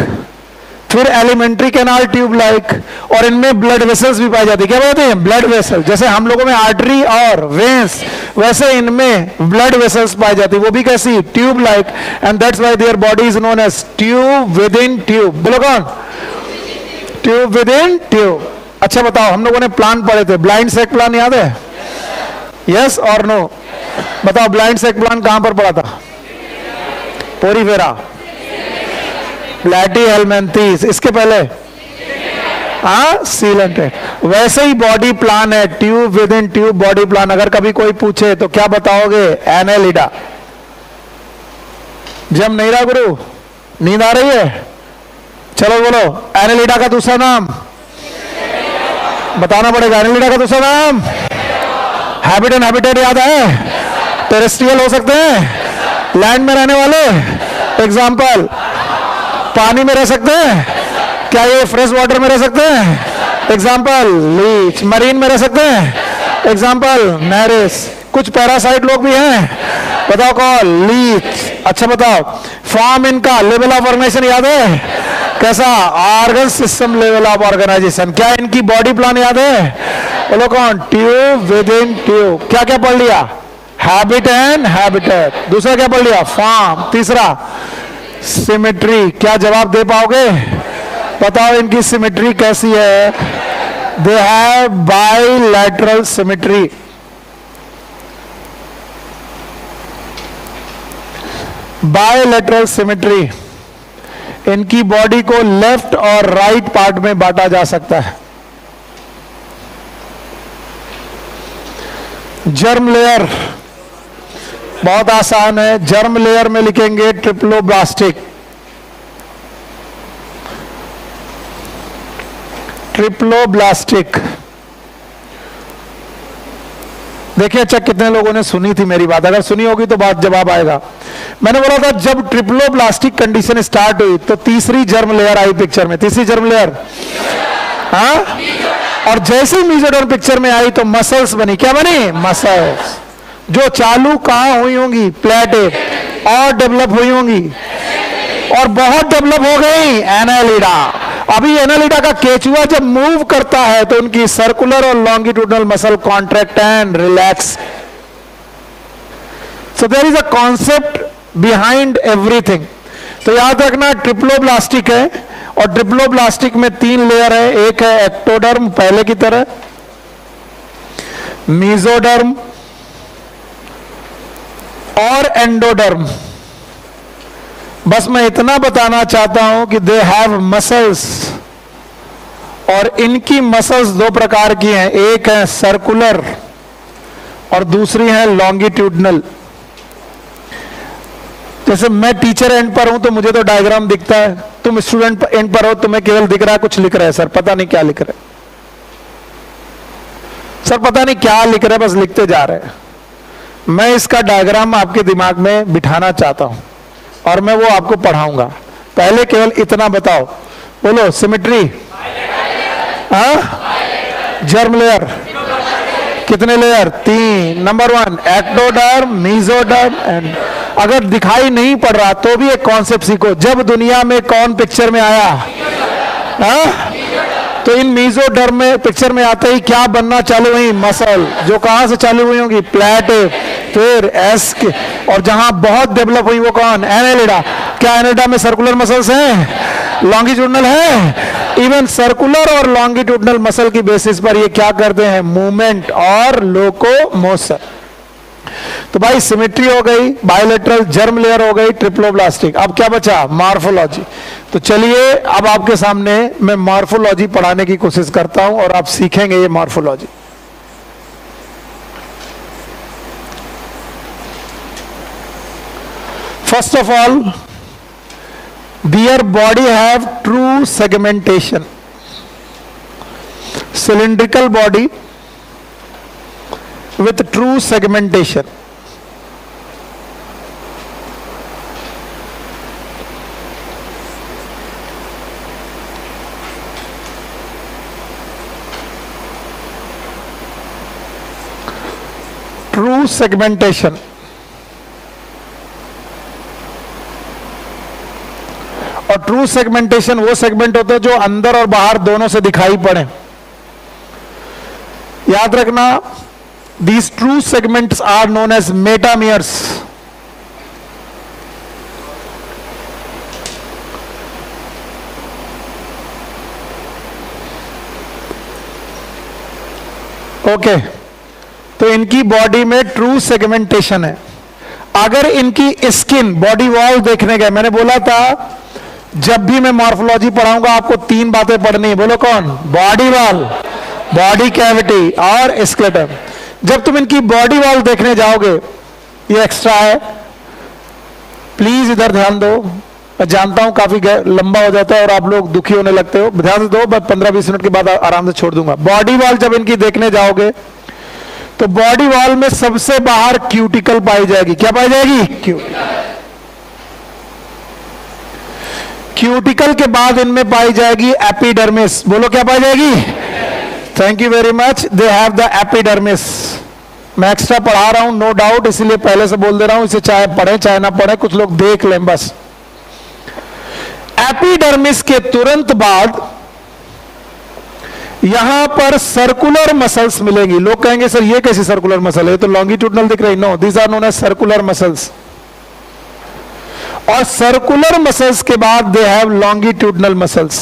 फिर एलिमेंट्री कैनाल ट्यूब लाइक, और इनमें ब्लड वेसल्स भी पाई जाती है। क्या बोलते हैं? Blood vessel. जैसे हम लोगों में आर्टरी और वेंस, वैसे इनमें ब्लड वेसल्स पाई जाती है, वो भी कैसी? Tube like. And that's why their body is known as tube within tube. बोलो कौन? Tube within tube. अच्छा बताओ, हम लोगों ने प्लान पढ़े थे, ब्लाइंड सेक प्लान याद है? यस और नो? बताओ ब्लाइंड सेक प्लान कहां पर पढ़ा था? पोरीफेरा, प्लैटीहेल्मिन्थेस, इसके पहले सीलेंटेड। वैसे ही बॉडी प्लान है, tube within tube body plan. अगर कभी कोई पूछे तो क्या बताओगे? एनेलिडा। जब नहीं रहा गुरु, नींद आ रही है? चलो बोलो, एनेलिडा का दूसरा नाम बताना पड़ेगा। एनेलिडा का दूसरा नाम? हैबिट एंड हैबिटेट याद है? टेरेस्ट्रियल हो सकते हैं, लैंड में रहने वाले। एग्जाम्पल, पानी में रह सकते हैं, क्या ये फ्रेश वाटर में रह सकते हैं? Example, Leach. मरीन में रह सकते हैं, एग्जाम्पल, मैरिस। कुछ पैरासाइट लोग भी हैं, बताओ कौन? लीच। अच्छा बताओ, फॉर्म इनका, लेवल ऑफ ऑर्गेनाइजेशन याद है? कैसा? Organ system level of organisation. क्या इनकी बॉडी प्लान याद है? बोलो कौन? Tube within tube. क्या क्या पढ़ लिया? Habit and habitat. दूसरा क्या पढ़ लिया? फॉर्म। तीसरा सिमेट्री। क्या जवाब दे पाओगे? बताओ इनकी सिमेट्री कैसी है? They have bilateral symmetry. Bilateral symmetry. इनकी बॉडी को लेफ्ट और राइट पार्ट में बांटा जा सकता है। जर्म लेयर बहुत आसान है। जर्म लेयर में लिखेंगे ट्रिप्लोब्लास्टिक। ट्रिप्लोब्लास्टिक। देखिए अच्छा, कितने लोगों ने सुनी थी मेरी बात? अगर सुनी होगी तो बात जवाब आएगा। मैंने बोला था जब ट्रिप्लोब्लास्टिक कंडीशन स्टार्ट हुई तो तीसरी जर्म लेयर आई पिक्चर में। तीसरी जर्म लेयर, हाँ। और जैसे ही मेसोडर्म पिक्चर में आई तो मसल्स बनी। क्या बनी? मसल्स। जो चालू कहां हुई होंगी? प्लेटेट। और डेवलप हुई होंगी, और बहुत डेवलप हो गई एनालिडा। अभी एनालिडा का केचुआ जब मूव करता है तो उनकी सर्कुलर और longitudinal muscle contract and relax. So there is a concept behind everything. तो याद रखना, ट्रिप्लोब्लास्टिक है, और ट्रिप्लोब्लास्टिक में 3 लेयर है। एक है एक्टोडर्म, पहले की तरह, मेसोडर्म और एंडोडर्म। बस मैं इतना बताना चाहता हूं कि दे हैव मसल्स, और इनकी मसल्स 2 प्रकार की हैं। एक है सर्कुलर और दूसरी है लॉन्गिट्यूडनल। जैसे मैं टीचर एंड पर हूं तो मुझे तो डायग्राम दिखता है, तुम स्टूडेंट एंड पर हो, तुम्हें केवल दिख रहा है कुछ लिख रहा है, सर पता नहीं क्या लिख रहे, सर पता नहीं क्या लिख रहे, बस लिखते जा रहे हैं। मैं इसका डायग्राम आपके दिमाग में बिठाना चाहता हूं और मैं वो आपको पढ़ाऊंगा। पहले केवल इतना बताओ, बोलो सिमेट्री। जर्म लेयर कितने layer? 3। Number 1 ectoderm, mesoderm and. अगर दिखाई नहीं पड़ रहा तो भी एक कॉन्सेप्ट सीखो। जब दुनिया में कौन पिक्चर में आया? तो इन मेसोडर्म में पिक्चर में आते ही क्या बनना चालू हुई? मसल। जो कहां से चालू हुई होंगी? प्लेटेट, फिर एस्क, और जहां बहुत डेवलप हुई वो कौन? एनालिडा। क्या एनालिडा में सर्कुलर मसल्स हैं? लॉन्गिट्यूडनल है? इवन सर्कुलर और लॉन्गिट्यूडनल मसल की बेसिस पर ये क्या करते हैं, मूवमेंट और लोकोमोशन। तो भाई सिमेट्री हो गई, बायोलेटरल, जर्म लेयर हो गई, ट्रिप्लोब्लास्टिक। अब क्या बचा, मॉर्फोलॉजी। तो चलिए अब आपके सामने मैं मॉर्फोलॉजी पढ़ाने की कोशिश करता हूं और आप सीखेंगे ये morphology. First of all, their body have true segmentation, cylindrical body with true segmentation. True segmentation. और ट्रू सेगमेंटेशन वो सेगमेंट होता है जो अंदर और बाहर दोनों से दिखाई पड़े। याद रखना, these true segments are known as metameres. Okay, तो इनकी बॉडी में ट्रू सेगमेंटेशन है। अगर इनकी स्किन, बॉडी वॉल देखने गए, मैंने बोला था जब भी मैं मॉर्फोलॉजी पढ़ाऊंगा आपको 3 बातें पढ़नी है। बोलो कौन, बॉडी वॉल, बॉडी कैविटी और स्केलेटन। जब तुम इनकी बॉडी वॉल देखने जाओगे, ये एक्स्ट्रा है, प्लीज इधर ध्यान दो। मैं जानता हूं काफी लंबा हो जाता है और आप लोग दुखी होने लगते हो, ध्यान दो, बस 15-20 मिनट के बाद आराम से छोड़ दूंगा। बॉडी वॉल जब इनकी देखने जाओगे तो बॉडी वॉल में सबसे बाहर क्यूटिकल पाई जाएगी। क्या पाई जाएगी, क्यूटिकल। क्यूटिकल के बाद इनमें पाई जाएगी एपिडर्मिस। बोलो क्या पाई जाएगी, thank you very much, they have the epidermis. मैं एक्स्ट्रा पढ़ा रहा हूं, नो डाउट, इसलिए पहले से बोल दे रहा हूं, इसे चाहे पढ़े चाहे ना पढ़े, कुछ लोग देख लें बस। एपिडर्मिस के तुरंत बाद यहां पर सर्कुलर मसल्स मिलेंगी। लोग कहेंगे सर ये कैसी सर्कुलर मसल है, तो लॉन्गिट्यूडनल दिख रही। No, these are known as circular muscles. और सर्कुलर मसल्स के बाद they have longitudinal muscles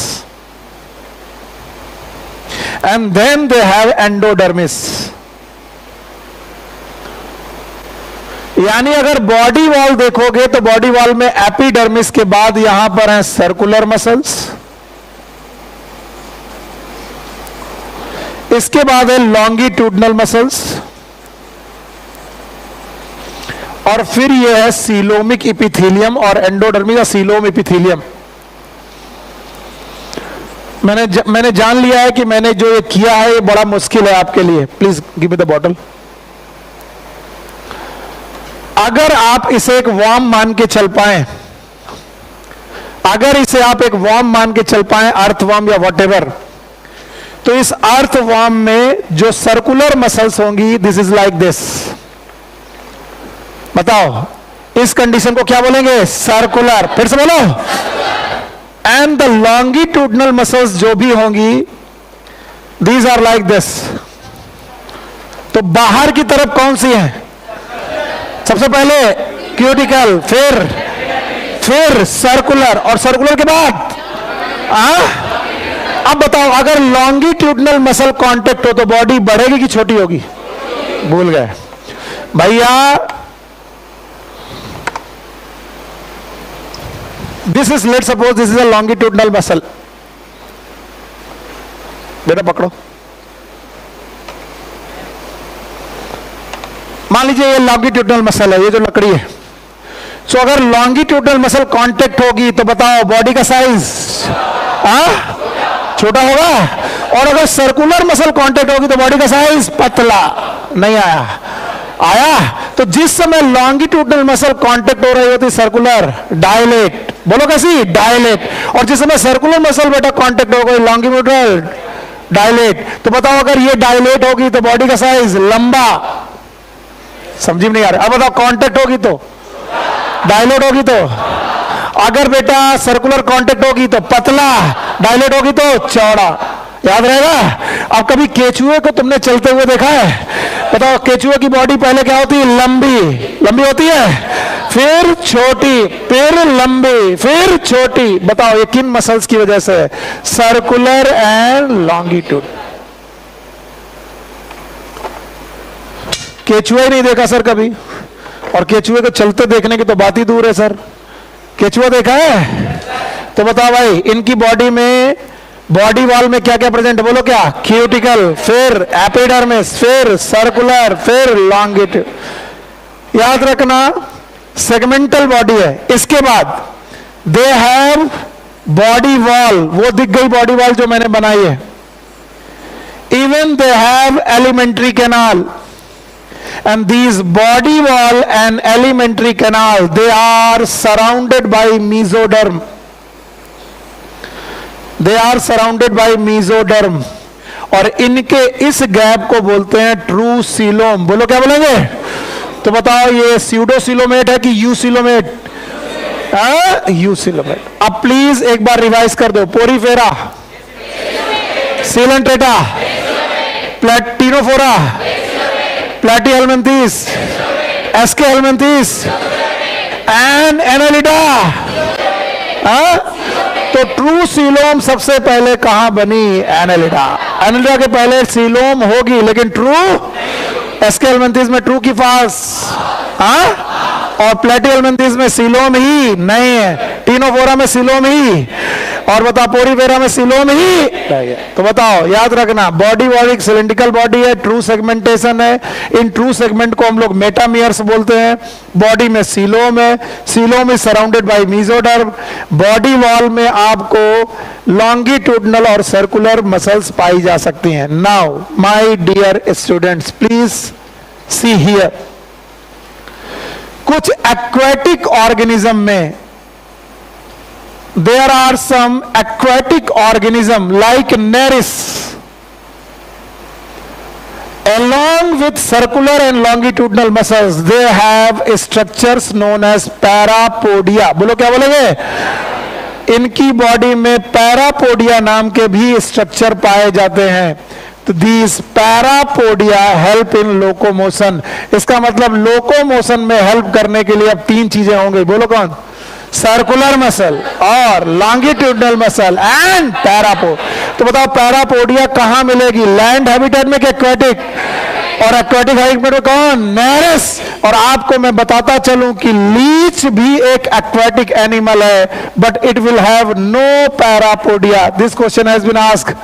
and then they have endodermis. यानी अगर बॉडी वॉल देखोगे तो बॉडी वॉल में एपिडर्मिस के बाद यहां पर है सर्कुलर मसल्स, इसके बाद है लॉन्गिट्यूडनल मसल्स, और फिर यह है सीलोमिक इपिथेलियम और एंडोडर्मिस या सीलोम इपिथेलियम। मैंने जान लिया है कि मैंने जो ये किया है ये बड़ा मुश्किल है आपके लिए। Please give me the bottle. अगर आप इसे एक वॉर्म मान के चल पाए, अगर इसे आप एक वॉर्म मान के चल पाए, अर्थ वॉर्म या व्हाटएवर, तो इस अर्थ वॉर्म में जो सर्कुलर मसल्स होंगी, दिस इज लाइक दिस। बताओ इस कंडीशन को क्या बोलेंगे, सर्कुलर। फिर से बोलो, एंड द लॉन्गिट्यूडनल मसल्स जो भी होंगी, दीज आर लाइक दिस। तो बाहर की तरफ कौन सी है, सबसे पहले क्यूटिकल, फिर सर्कुलर, और सर्कुलर के बाद अब बताओ, अगर लॉन्गिट्यूडनल मसल कांटेक्ट हो तो बॉडी बढ़ेगी कि छोटी होगी, भूल गए भैया। This is, let suppose this is a longitudinal muscle. बेटा पकड़ो, मान लीजिए ये लॉन्गिट्यूडनल मसल है, ये जो लकड़ी है। सो अगर लॉन्गिट्यूडनल मसल कांटेक्ट होगी तो बताओ बॉडी का साइज छोटा होगा, और अगर सर्कुलर मसल कांटेक्ट होगी तो बॉडी का साइज पतला। नहीं आया तो जिस समय लॉन्गिट्यूडनल मसल कांटेक्ट हो रही होती सर्कुलर, डायलेट। बोलो कैसी, डायलेट। और जिस समय सर्कुलर मसल बेटा कांटेक्ट हो गई, लॉन्गिट्यूडनल, डायलेट। तो बताओ अगर ये डायलेट होगी तो बॉडी का साइज लंबा। समझी नहीं आ रहा। अब बताओ कांटेक्ट होगी तो, डायलेट होगी तो, अगर बेटा सर्कुलर कांटेक्ट होगी तो पतला, डायलेट होगी तो चौड़ा। याद रहेगा। अब कभी केचुए को तुमने चलते हुए देखा है? बताओ केचुए की बॉडी पहले क्या होती है, लंबी होती है, फिर छोटी, फिर लंबी, फिर छोटी। बताओ ये किन मसल्स की वजह से? Circular and longitude. केचुआ ही नहीं देखा सर कभी, और केचुए को चलते देखने की तो बात ही दूर है सर। केचुआ देखा है? तो बताओ भाई इनकी बॉडी में, बॉडी वॉल में क्या क्या प्रेजेंट है? बोलो क्या? क्यूटिकल, फिर एपिडर्मिस, फिर सर्कुलर, फिर लॉन्गिट्यूड। याद रखना सेगमेंटल बॉडी है। इसके बाद दे हैव बॉडी वॉल, वो दिख गई बॉडी वॉल जो मैंने बनाई है। Even they have elementary canal, and these body wall and alimentary canal, they are surrounded by mesoderm. They are surrounded by mesoderm, और इनके इस गैप को बोलते हैं ट्रू सीलोम। बोलो क्या बोलेंगे? तो बताओ ये स्यूडोसिलोमेट है कि यूसिलोमेट? यूसिलोमेट। अब प्लीज एक बार रिवाइज कर दो। Porifera, coelenterata, ctenophora, platyhelminthes, aschelminthes and annelida. तो ट्रू सीलोम सबसे पहले कहां बनी? एनालिडा। एनालिडा के पहले सीलोम होगी, लेकिन ट्रू एस्केहेल्मिन्थीस में ट्रू की पास, और प्लैटीहेल्मिन्थीस में सीलोम ही नहीं है, टीनोफोरा में सीलोम ही, और बताओ पोरीफेरा में सीलोम ही। तो बताओ याद रखना बॉडी वॉल एक सिलेंड्रिकल बॉडी है, ट्रू सेगमेंटेशन है। इन ट्रू सेगमेंट को हम लोग मेटामियर्स बोलते हैं। बॉडी में सीलोम है, coelom is surrounded by mesoderm. Body wall में आपको लॉन्गिट्यूडनल और सर्कुलर मसल्स पाई जा सकती हैं। Now my dear students please see here, कुछ एक्वेटिक ऑर्गेनिज्म में there are some aquatic organism like Nereis, along with circular and longitudinal muscles they have structures known as parapodia। बोलो क्या बोलेंगे? इनकी बॉडी में पैरापोडिया नाम के भी स्ट्रक्चर पाए जाते हैं। तो these parapodia help in locomotion। इसका मतलब लोकोमोशन में हेल्प करने के लिए अब तीन चीजें होंगी। बोलो कौन? सर्कुलर मसल और लॉन्गिट्यूडनल मसल एंड पैरापोड। तो बताओ पैरापोडिया कहां मिलेगी? लैंड हैबिटेट में कि एक्वेटिक? और एक्वेटिक हैबिटेट में कौन? नेरेस। और आपको मैं बताता चलूं कि लीच भी एक एक्वेटिक एनिमल है, but it will have no parapodia. This question has been asked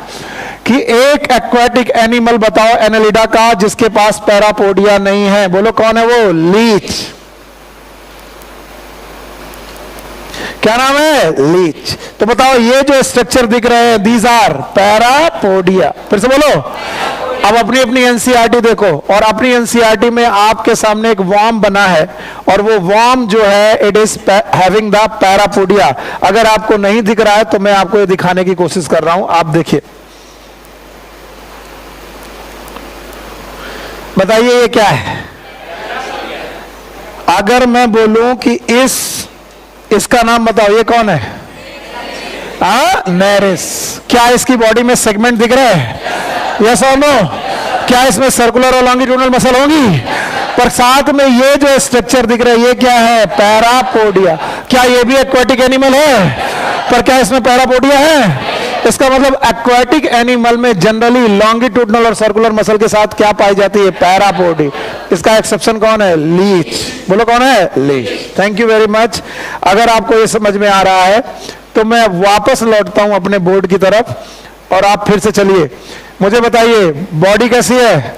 कि एक एक्वेटिक एनिमल बताओ एनालिडा का जिसके पास पैरापोडिया नहीं है। बोलो कौन है वो? लीच। क्या नाम है? लीच। तो बताओ ये जो स्ट्रक्चर दिख रहे हैं दीज आर पैरापोडिया। फिर से बोलो। अब अपनी अपनी एनसीईआरटी देखो, और अपनी एनसीईआरटी में आपके सामने एक वर्म बना है, और वो वर्म जो है it is having the parapodia. अगर आपको नहीं दिख रहा है तो मैं आपको ये दिखाने की कोशिश कर रहा हूं। आप देखिए, बताइए ये क्या है? अगर मैं बोलूं कि इसका नाम बताओ, ये कौन है? नेरेस। क्या इसकी बॉडी में सेगमेंट दिख रहे हैं? यस और नो? क्या इसमें सर्कुलर और लॉन्गिट्यूडनल मसल होंगी? पर साथ में ये जो स्ट्रक्चर दिख रहा है ये क्या है? पैरापोडिया। क्या ये भी एक्वेटिक एनिमल है? पर क्या इसमें पैरापोडिया है? इसका मतलब एक्वेटिक एनिमल में जनरली लॉन्गिट्यूडनल और सर्कुलर मसल के साथ क्या पाई जाती है? पैरापोडी। इसका एक्सेप्शन कौन है? लीच। बोलो कौन है? Leech. Thank you very much. अगर आपको ये समझ में आ रहा है तो मैं वापस लौटता हूं अपने बोर्ड की तरफ, और आप फिर से चलिए। मुझे बताइए बॉडी कैसी है?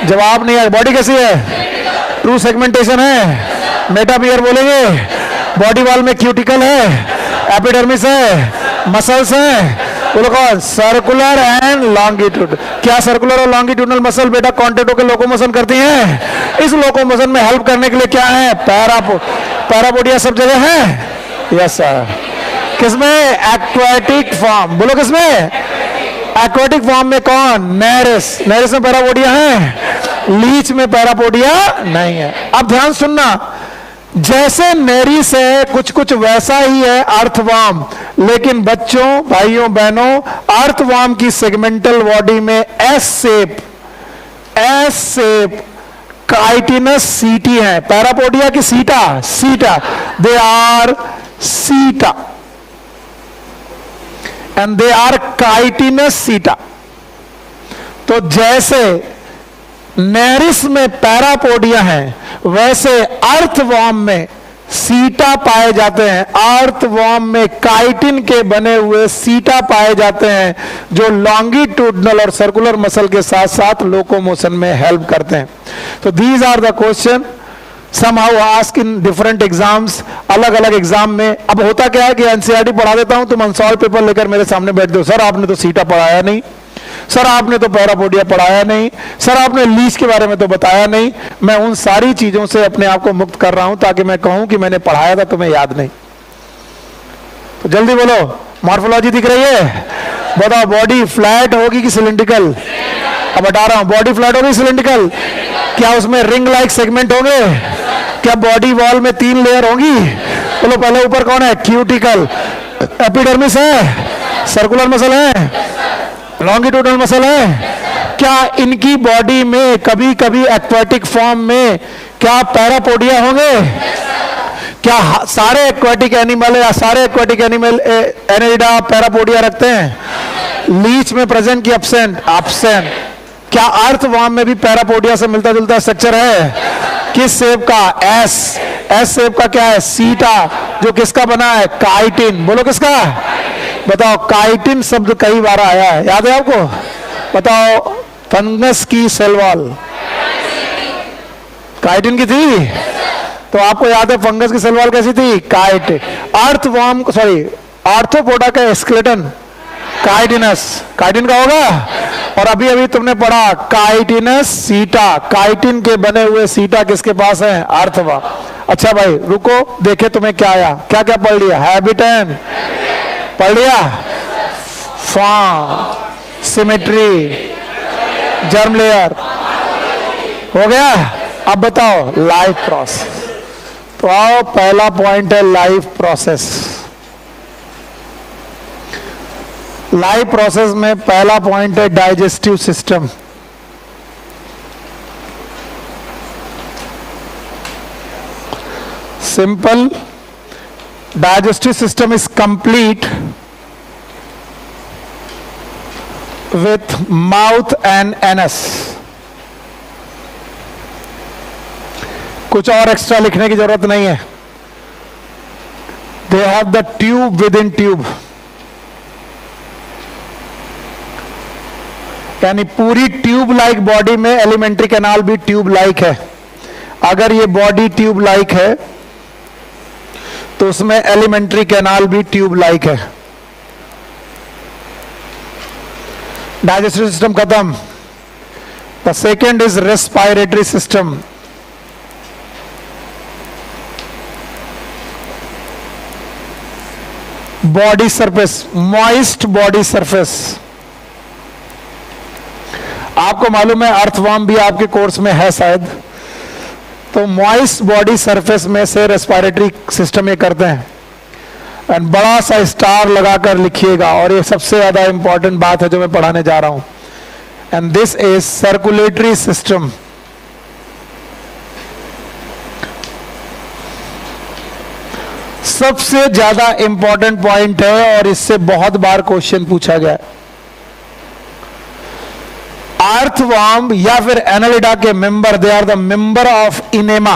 जवाब नहीं है। बॉडी कैसी है? ट्रू सेगमेंटेशन है, मेटामियर बोलेंगे, बॉडी वॉल में क्यूटिकल है, एपिडर्मिस है, मसल्स हैं। बोलो कौन? Circular and longitude. क्या सर्कुलर और लॉन्गिट्यूडनल मसल बेटा कांटेक्ट होकर लोकोमोशन करती हैं? इस लोकोमोशन में हेल्प करने के लिए क्या है? पैरापोडिया सब जगह है। Yes sir. किसमें? Aquatic form. बोलो किसमें? एक्वेटिक फॉर्म में कौन? नेरेस। नेरेस में पैरापोडिया है, लीच में पैरापोडिया नहीं है। अब ध्यान सुनना, जैसे नेरिस है कुछ कुछ वैसा ही है अर्थवर्म, लेकिन बच्चों, भाइयों बहनों, अर्थवर्म की सेगमेंटल बॉडी में एस शेप काइटिनस सीटी है। पैरापोडिया की सीटा, सीटा, दे आर सीटा एंड दे आर काइटिनस सीटा। तो जैसे नेरिस में पैरापोडिया है, वैसे अर्थवॉर्म में सीटा पाए जाते हैं। अर्थवॉर्म में काइटिन के बने हुए सीटा पाए जाते हैं, जो लॉन्गिट्यूडनल और सर्कुलर मसल के साथ साथ लोकोमोशन में हेल्प करते हैं। तो these are the question somehow ask in different exams, अलग अलग एग्जाम में। अब होता क्या है कि एनसीईआरटी पढ़ा देता हूं, तुम अनसॉल्व पेपर लेकर मेरे सामने बैठ दो, सर आपने तो सीटा पढ़ाया नहीं, सर आपने तो पैरापोडिया पढ़ाया नहीं, सर आपने लीच के बारे में तो बताया नहीं। मैं उन सारी चीजों से अपने आप को मुक्त कर रहा हूं ताकि मैं कहूं कि मैंने पढ़ाया था, तुम्हें याद नहीं। तो जल्दी बोलो, मॉर्फोलॉजी दिख रही है? बताओ, बॉडी फ्लैट होगी कि सिलिंड्रिकल? अब बता रहा हूं, बॉडी फ्लैट होगी सिलिंड्रिकल? क्या उसमें रिंग लाइक सेगमेंट होंगे? क्या बॉडी वॉल में 3 लेयर होंगी? बोलो, पहले ऊपर कौन है? क्यूटिकल, एपिडर्मिस है, सर्कुलर मसल है, लॉन्गिट्यूडनल मसल है। क्या इनकी बॉडी में कभी कभी एक्वाटिक फॉर्म में क्या पैरापोडिया होंगे? क्या सारे एक्वाटिक एनिमल या सारे एक्वाटिक एनिमल एनेलिडा पैरापोडिया रखते हैं? लीच में प्रेजेंट की एब्सेंट? एब्सेंट। क्या अर्थवॉर्म में भी पैरापोडिया से मिलता जुलता स्ट्रक्चर है? किस शेप का? एस। एस शेप का क्या है? सीटा, जो किसका बना है? काइटिन। बोलो किसका? बताओ, काइटिन शब्द कई बार आया है, याद है आपको? बताओ, फंगस की सेल वॉल काइटिन की थी, तो आपको याद है फंगस की सेल वॉल कैसी थी? काइटिन। अर्थवॉर्म, सॉरी, आर्थ्रोपोडा का स्केलेटन काइटिनस, काइटिन का होगा। और अभी अभी तुमने पढ़ा काइटिनस सीटा, काइटिन के बने हुए सीटा किसके पास है? अर्थवा। अच्छा भाई रुको, देखे तुम्हें क्या आया, क्या क्या पढ़ लिया? हैबिटेट पढ़ लिया, फॉर्म, सिमेट्री, जर्म लेयर हो गया। अब बताओ लाइफ प्रोसेस। तो आओ, पहला पॉइंट है लाइफ प्रोसेस। लाइफ प्रोसेस में पहला पॉइंट है digestive system. Simple, digestive system is complete with mouth and anus. कुछ और एक्स्ट्रा लिखने की जरूरत नहीं है। They have the tube within tube, यानी पूरी ट्यूब लाइक बॉडी में एलिमेंट्री कैनाल भी ट्यूब लाइक है। अगर ये बॉडी ट्यूब लाइक है तो उसमें एलिमेंट्री कैनाल भी ट्यूब लाइक है। डाइजेस्टिव सिस्टम खत्म। The second is respiratory system. Body surface, moist body surface. आपको मालूम है अर्थवॉर्म भी आपके कोर्स में है शायद, तो मॉइस्ट बॉडी सरफेस में से रेस्पिरेटरी सिस्टम ये करते हैं। एंड बड़ा सा स्टार लगाकर लिखिएगा, और ये सबसे ज्यादा इंपॉर्टेंट बात है जो मैं पढ़ाने जा रहा हूं। And this is circulatory system. सबसे ज्यादा इंपॉर्टेंट पॉइंट है और इससे बहुत बार क्वेश्चन पूछा गया है। अर्थवॉर्म या फिर एनालिडा के member, they are the member of इनेमा।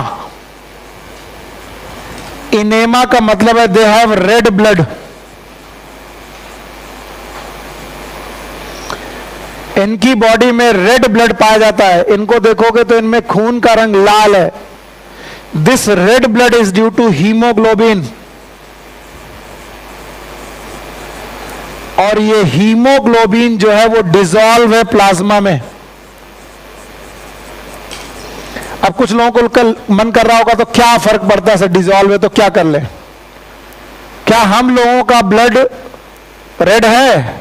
इनेमा का मतलब है दे हैव रेड ब्लड। इनकी बॉडी में रेड ब्लड पाया जाता है। इनको देखोगे तो इनमें खून का रंग लाल है। This red blood is due to haemoglobin, और ये हीमोग्लोबिन जो है वो डिसॉल्व है प्लाज्मा में। अब कुछ लोगों को कल मन कर रहा होगा तो क्या फर्क पड़ता है, डिसॉल्व है तो क्या कर ले? क्या हम लोगों का ब्लड रेड है?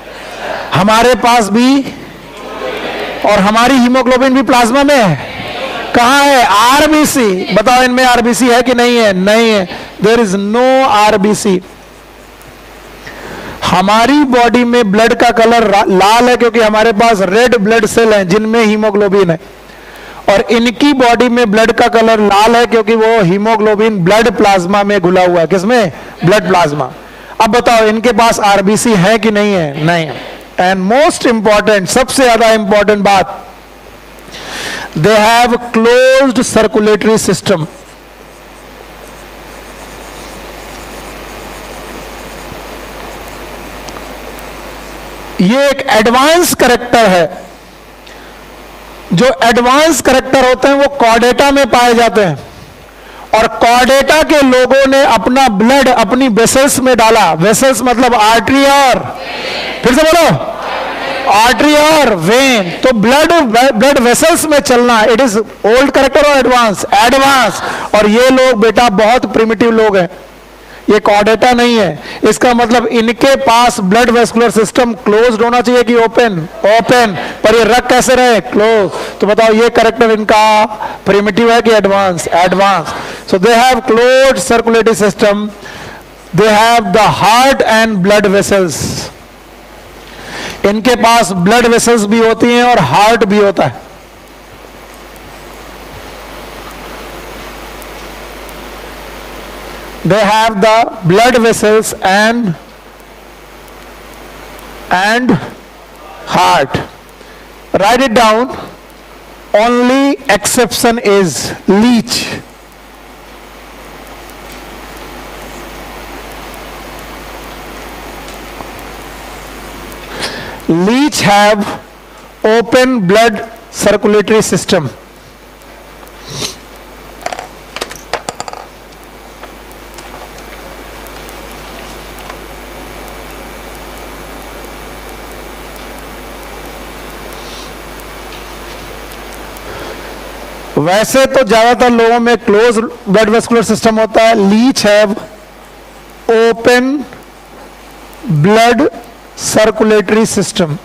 हमारे पास भी, और हमारी हीमोग्लोबिन भी प्लाज्मा में है। कहां है? आरबीसी। बताओ इनमें आरबीसी है कि नहीं है? नहीं है। There is no RBC. हमारी बॉडी में ब्लड का कलर लाल है क्योंकि हमारे पास रेड ब्लड सेल हैं जिनमें हीमोग्लोबिन है, और इनकी बॉडी में ब्लड का कलर लाल है क्योंकि वो हीमोग्लोबिन ब्लड प्लाज्मा में घुला हुआ है। किसमें? Blood plasma. अब बताओ इनके पास आरबीसी है कि नहीं है? नहीं। एंड मोस्ट इंपॉर्टेंट, सबसे ज्यादा इंपॉर्टेंट बात, they have closed circulatory system. ये एक एडवांस कैरेक्टर है। जो एडवांस कैरेक्टर होते हैं वो कॉर्डेटा में पाए जाते हैं, और कॉर्डेटा के लोगों ने अपना ब्लड अपनी वेसल्स में डाला। वेसल्स मतलब आर्टरी और, फिर से बोलो, आर्टरी और वेन। तो ब्लड वेसल्स में चलना, इट इज ओल्ड कैरेक्टर और एडवांस? एडवांस। और ये लोग बेटा बहुत प्रिमिटिव लोग हैं, ये कॉर्डेटा नहीं है। इसका मतलब इनके पास ब्लड वेस्कुलर सिस्टम क्लोज्ड होना चाहिए कि ओपन? ओपन। पर ये रख कैसे रहे? क्लोज। तो बताओ ये कैरेक्टर इनका प्रिमिटिव है कि advance? Advance. So they have closed circulatory system, they have the heart and blood vessels. इनके पास ब्लड वेसल्स भी होती हैं और हार्ट भी होता है। They have the blood vessels and heart. Write it down. Only exception is leech. Leech have open blood circulatory system. वैसे तो ज्यादातर लोगों में क्लोज ब्लड वेस्कुलर सिस्टम होता है। Leech have open blood circulatory system.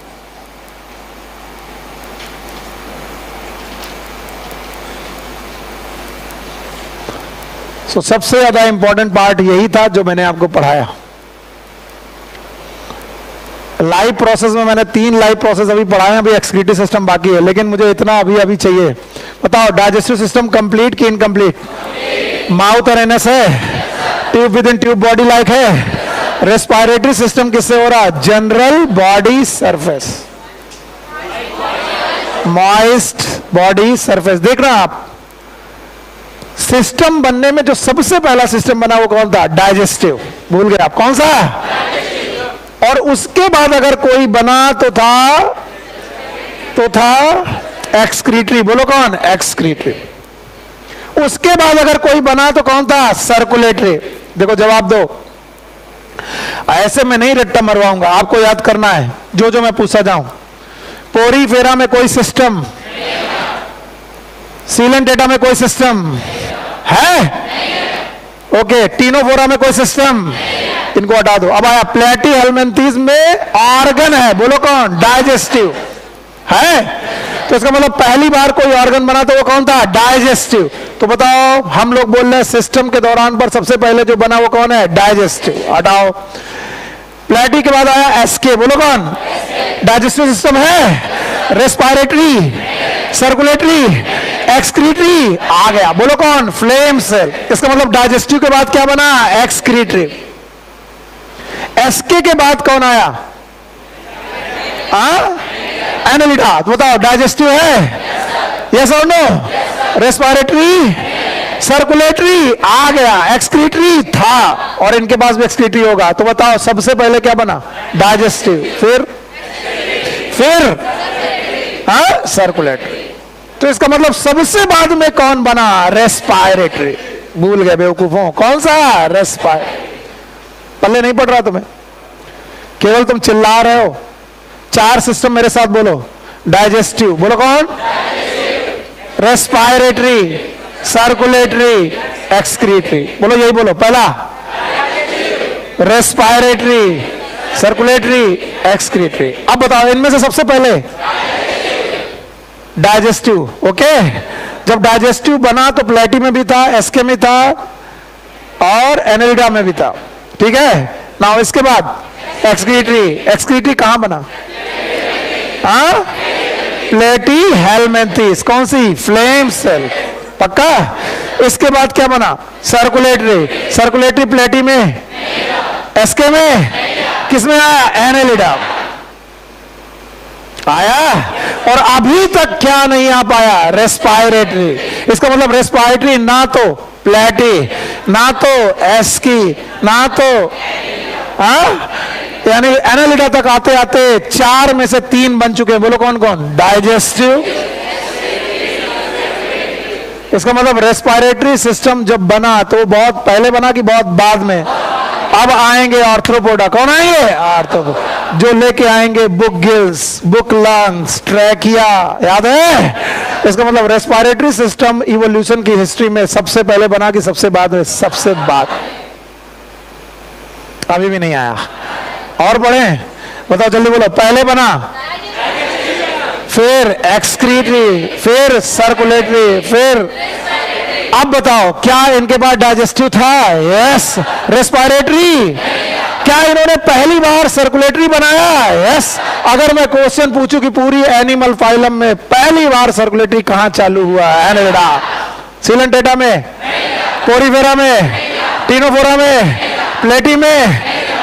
So सबसे ज्यादा important part यही था जो मैंने आपको पढ़ाया। लाइव प्रोसेस में मैंने 3 लाइव प्रोसेस अभी पढ़ाए हैं, अभी एक्सक्रीटरी सिस्टम बाकी है, लेकिन मुझे इतना अभी चाहिए। बताओ डाइजेस्टिव सिस्टम कंप्लीट कि इनकम्प्लीट? माउथ और एनएस है, tube within tube body like है। रेस्पिरेटरी सिस्टम किससे हो रहा? General body surface, moist body surface. देख रहे हैं आप, सिस्टम बनने में जो सबसे पहला सिस्टम बना वो कौन था? डाइजेस्टिव। भूल गए आप? कौन सा? और उसके बाद अगर कोई बना तो था एक्सक्रीटरी। बोलो कौन? एक्सक्रीटरी। उसके बाद अगर कोई बना तो कौन था? सर्कुलेटरी। देखो जवाब दो, ऐसे में नहीं रट्टा मरवाऊंगा, आपको याद करना है जो जो मैं पूछा जाऊं। पोरीफेरा में कोई सिस्टम? सीलेंटेटा में कोई सिस्टम है? ओके। टीनोफोरा में कोई सिस्टम? इनको हटा दो। अब आया प्लेटी हेलमिंथीज में ऑर्गन है। बोलो कौन? डाइजेस्टिव है। तो इसका मतलब पहली बार कोई ऑर्गन बना तो वो कौन था? डाइजेस्टिव। तो बताओ हम लोग बोल रहे हैं सिस्टम के दौरान पर सबसे पहले जो बना वो कौन है? डाइजेस्टिव। हटाओ। प्लेटी के बाद आया एसके। बोलो कौन? डाइजेस्टिव सिस्टम है। रेस्पिरेटरी, सर्कुलेटरी, एक्सक्रीटरी आ गया। बोलो कौन? Flame cell. इसका मतलब डाइजेस्टिव के बाद क्या बना? एक्सक्रीटरी। एसके के बाद कौन आया? एनालिडा। तो बताओ डाइजेस्टिव है? यस और नो? रेस्पिरेटरी, सर्कुलेटरी आ गया, एक्सक्रीटरी था, और इनके पास भी एक्सक्रीटरी होगा। तो बताओ सबसे पहले क्या बना? डाइजेस्टिव, फिर सर्कुलेटरी। तो इसका मतलब सबसे बाद में कौन बना? रेस्पिरेटरी। भूल गए बेवकूफों? कौन सा? रेस्पिरेटरी। पल्ले नहीं पड़ रहा तुम्हें, केवल तुम चिल्ला रहे हो। 4 सिस्टम मेरे साथ बोलो। डाइजेस्टिव। बोलो कौन? Respiratory, circulatory, excretory. बोलो यही बोलो। पहला रेस्पिरेटरी, सर्कुलेटरी, एक्सक्रीटरी। अब बताओ इनमें से सबसे पहले डाइजेस्टिव। ओके। जब डाइजेस्टिव बना तो प्लेटी में भी था, एसके में था, और एनेलिडा में भी था। ठीक है ना? इसके बाद एक्सक्रीटरी। एक्सक्रीटरी कहां बना? प्लेटी हेलमेंथिस। कौन सी? Flame cell. पक्का? इसके बाद क्या बना? सर्कुलेटरी। सर्कुलेटरी प्लेटी में, एसके में, किसमें आया? एनेलिडा आया। और अभी तक क्या नहीं आ पाया? रेस्पायरेटरी। इसका मतलब रेस्पायरेटरी ना तो प्लेटी, ना तो एसकी, ना तो यानी एनालिडा तक आते आते 4 में से 3 बन चुके हैं। बोलो कौन कौन? डाइजेस्टिव। इसका मतलब रेस्पिरेटरी सिस्टम जब बना तो बहुत पहले बना कि बहुत बाद में? अब आएंगे आर्थ्रोपोडा। कौन आएंगे? आर्थ्रोपोडा, जो लेके आएंगे book gills, book lungs, trachea. याद है? इसका मतलब रेस्पिरेटरी सिस्टम इवोल्यूशन की हिस्ट्री में सबसे पहले बना कि सबसे बाद में? सबसे बाद। अभी भी नहीं आया। और पढ़े? बताओ जल्दी बोलो। पहले बना, फिर एक्सक्रीटरी, फिर सर्कुलेटरी, फिर अब बताओ क्या इनके पास डाइजेस्टिव था? यस। रेस्पिरेटरी? क्या इन्होंने पहली बार सर्कुलेटरी बनाया? यस। अगर मैं क्वेश्चन पूछूं कि पूरी एनिमल फाइलम में पहली बार सर्कुलेटरी कहां चालू हुआ? एनेलिडा। सिलेंटेटा में, पोरीफेरा में, टिनोफोरा में, प्लेटी में,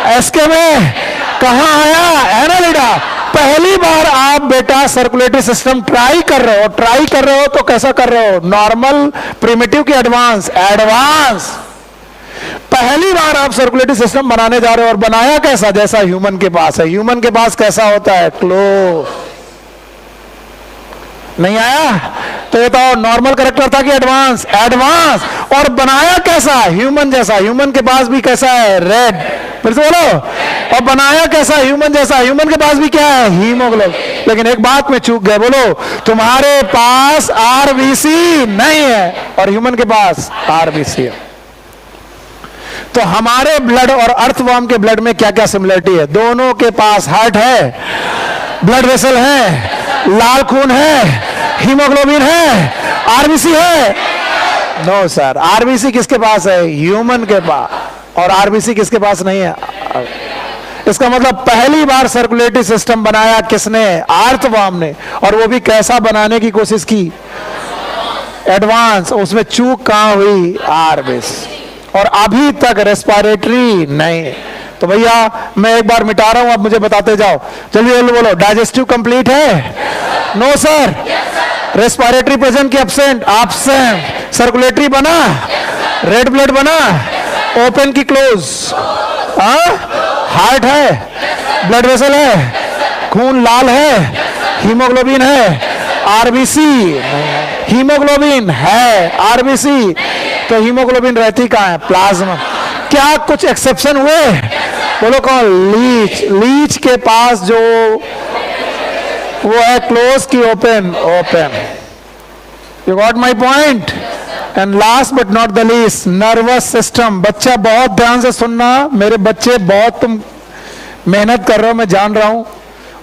एस्के में, कहां आया? एनेलिडा। पहली बार आप बेटा सर्कुलेटरी सिस्टम ट्राई कर रहे हो। ट्राई कर रहे हो तो कैसा कर रहे हो? नॉर्मल, प्रिमिटिव की एडवांस? एडवांस। पहली बार आप सर्कुलेटरी सिस्टम बनाने जा रहे हो और बनाया कैसा? जैसा ह्यूमन के पास है। ह्यूमन के पास कैसा होता है? क्लोज। नहीं आया? तो ये बताओ नॉर्मल करेक्टर था कि एडवांस? एडवांस। और बनाया कैसा? ह्यूमन जैसा। ह्यूमन के पास भी कैसा है? रेड। फिर से बोलो। और बनाया कैसा? ह्यूमन जैसा। ह्यूमन के पास भी क्या है? हीमोग्लोबिन। लेकिन एक बात में चूक गए। बोलो, तुम्हारे पास आरबीसी नहीं है और ह्यूमन के पास आरबीसी है। तो हमारे ब्लड और अर्थवर्म के ब्लड में क्या क्या सिमिलरिटी है? दोनों के पास हार्ट है, ब्लड वेसल है, लाल खून है, हीमोग्लोबिन है, आरबीसी है? No sir. आरबीसी किसके पास है? ह्यूमन के पास। और आरबीसी किसके पास नहीं है? इसका मतलब पहली बार सर्कुलेटरी सिस्टम बनाया किसने? अर्थवर्म ने। और वो भी कैसा बनाने की कोशिश की? एडवांस। उसमें चूक कहां हुई? आरबीसी। और अभी तक रेस्पिरेटरी नहीं। तो भैया मैं एक बार मिटा रहा हूं, आप मुझे बताते जाओ। जल्दी जल्दी बोलो। डाइजेस्टिव कंप्लीट है? No sir. रेस्पिरेटरी प्रेजेंट की एब्सेंट? एब्सेंट। सर्कुलेटरी बना? रेड ब्लड बना? ओपन की क्लोज? हार्ट है, ब्लड वेसल है, खून लाल है, हीमोग्लोबिन है, आरबीसी? हीमोग्लोबिन है, आरबीसी। तो हीमोग्लोबिन रहती कहाँ है? प्लाज्मा। क्या कुछ एक्सेप्शन हुए? बोलो कौन? लीच। लीच के पास जो वो है क्लोज की open? Open. You got my point? And last but not the least, nervous system. बच्चा बहुत ध्यान से सुनना। मेरे बच्चे बहुत तुम मेहनत कर रहे हो, मैं जान रहा हूं,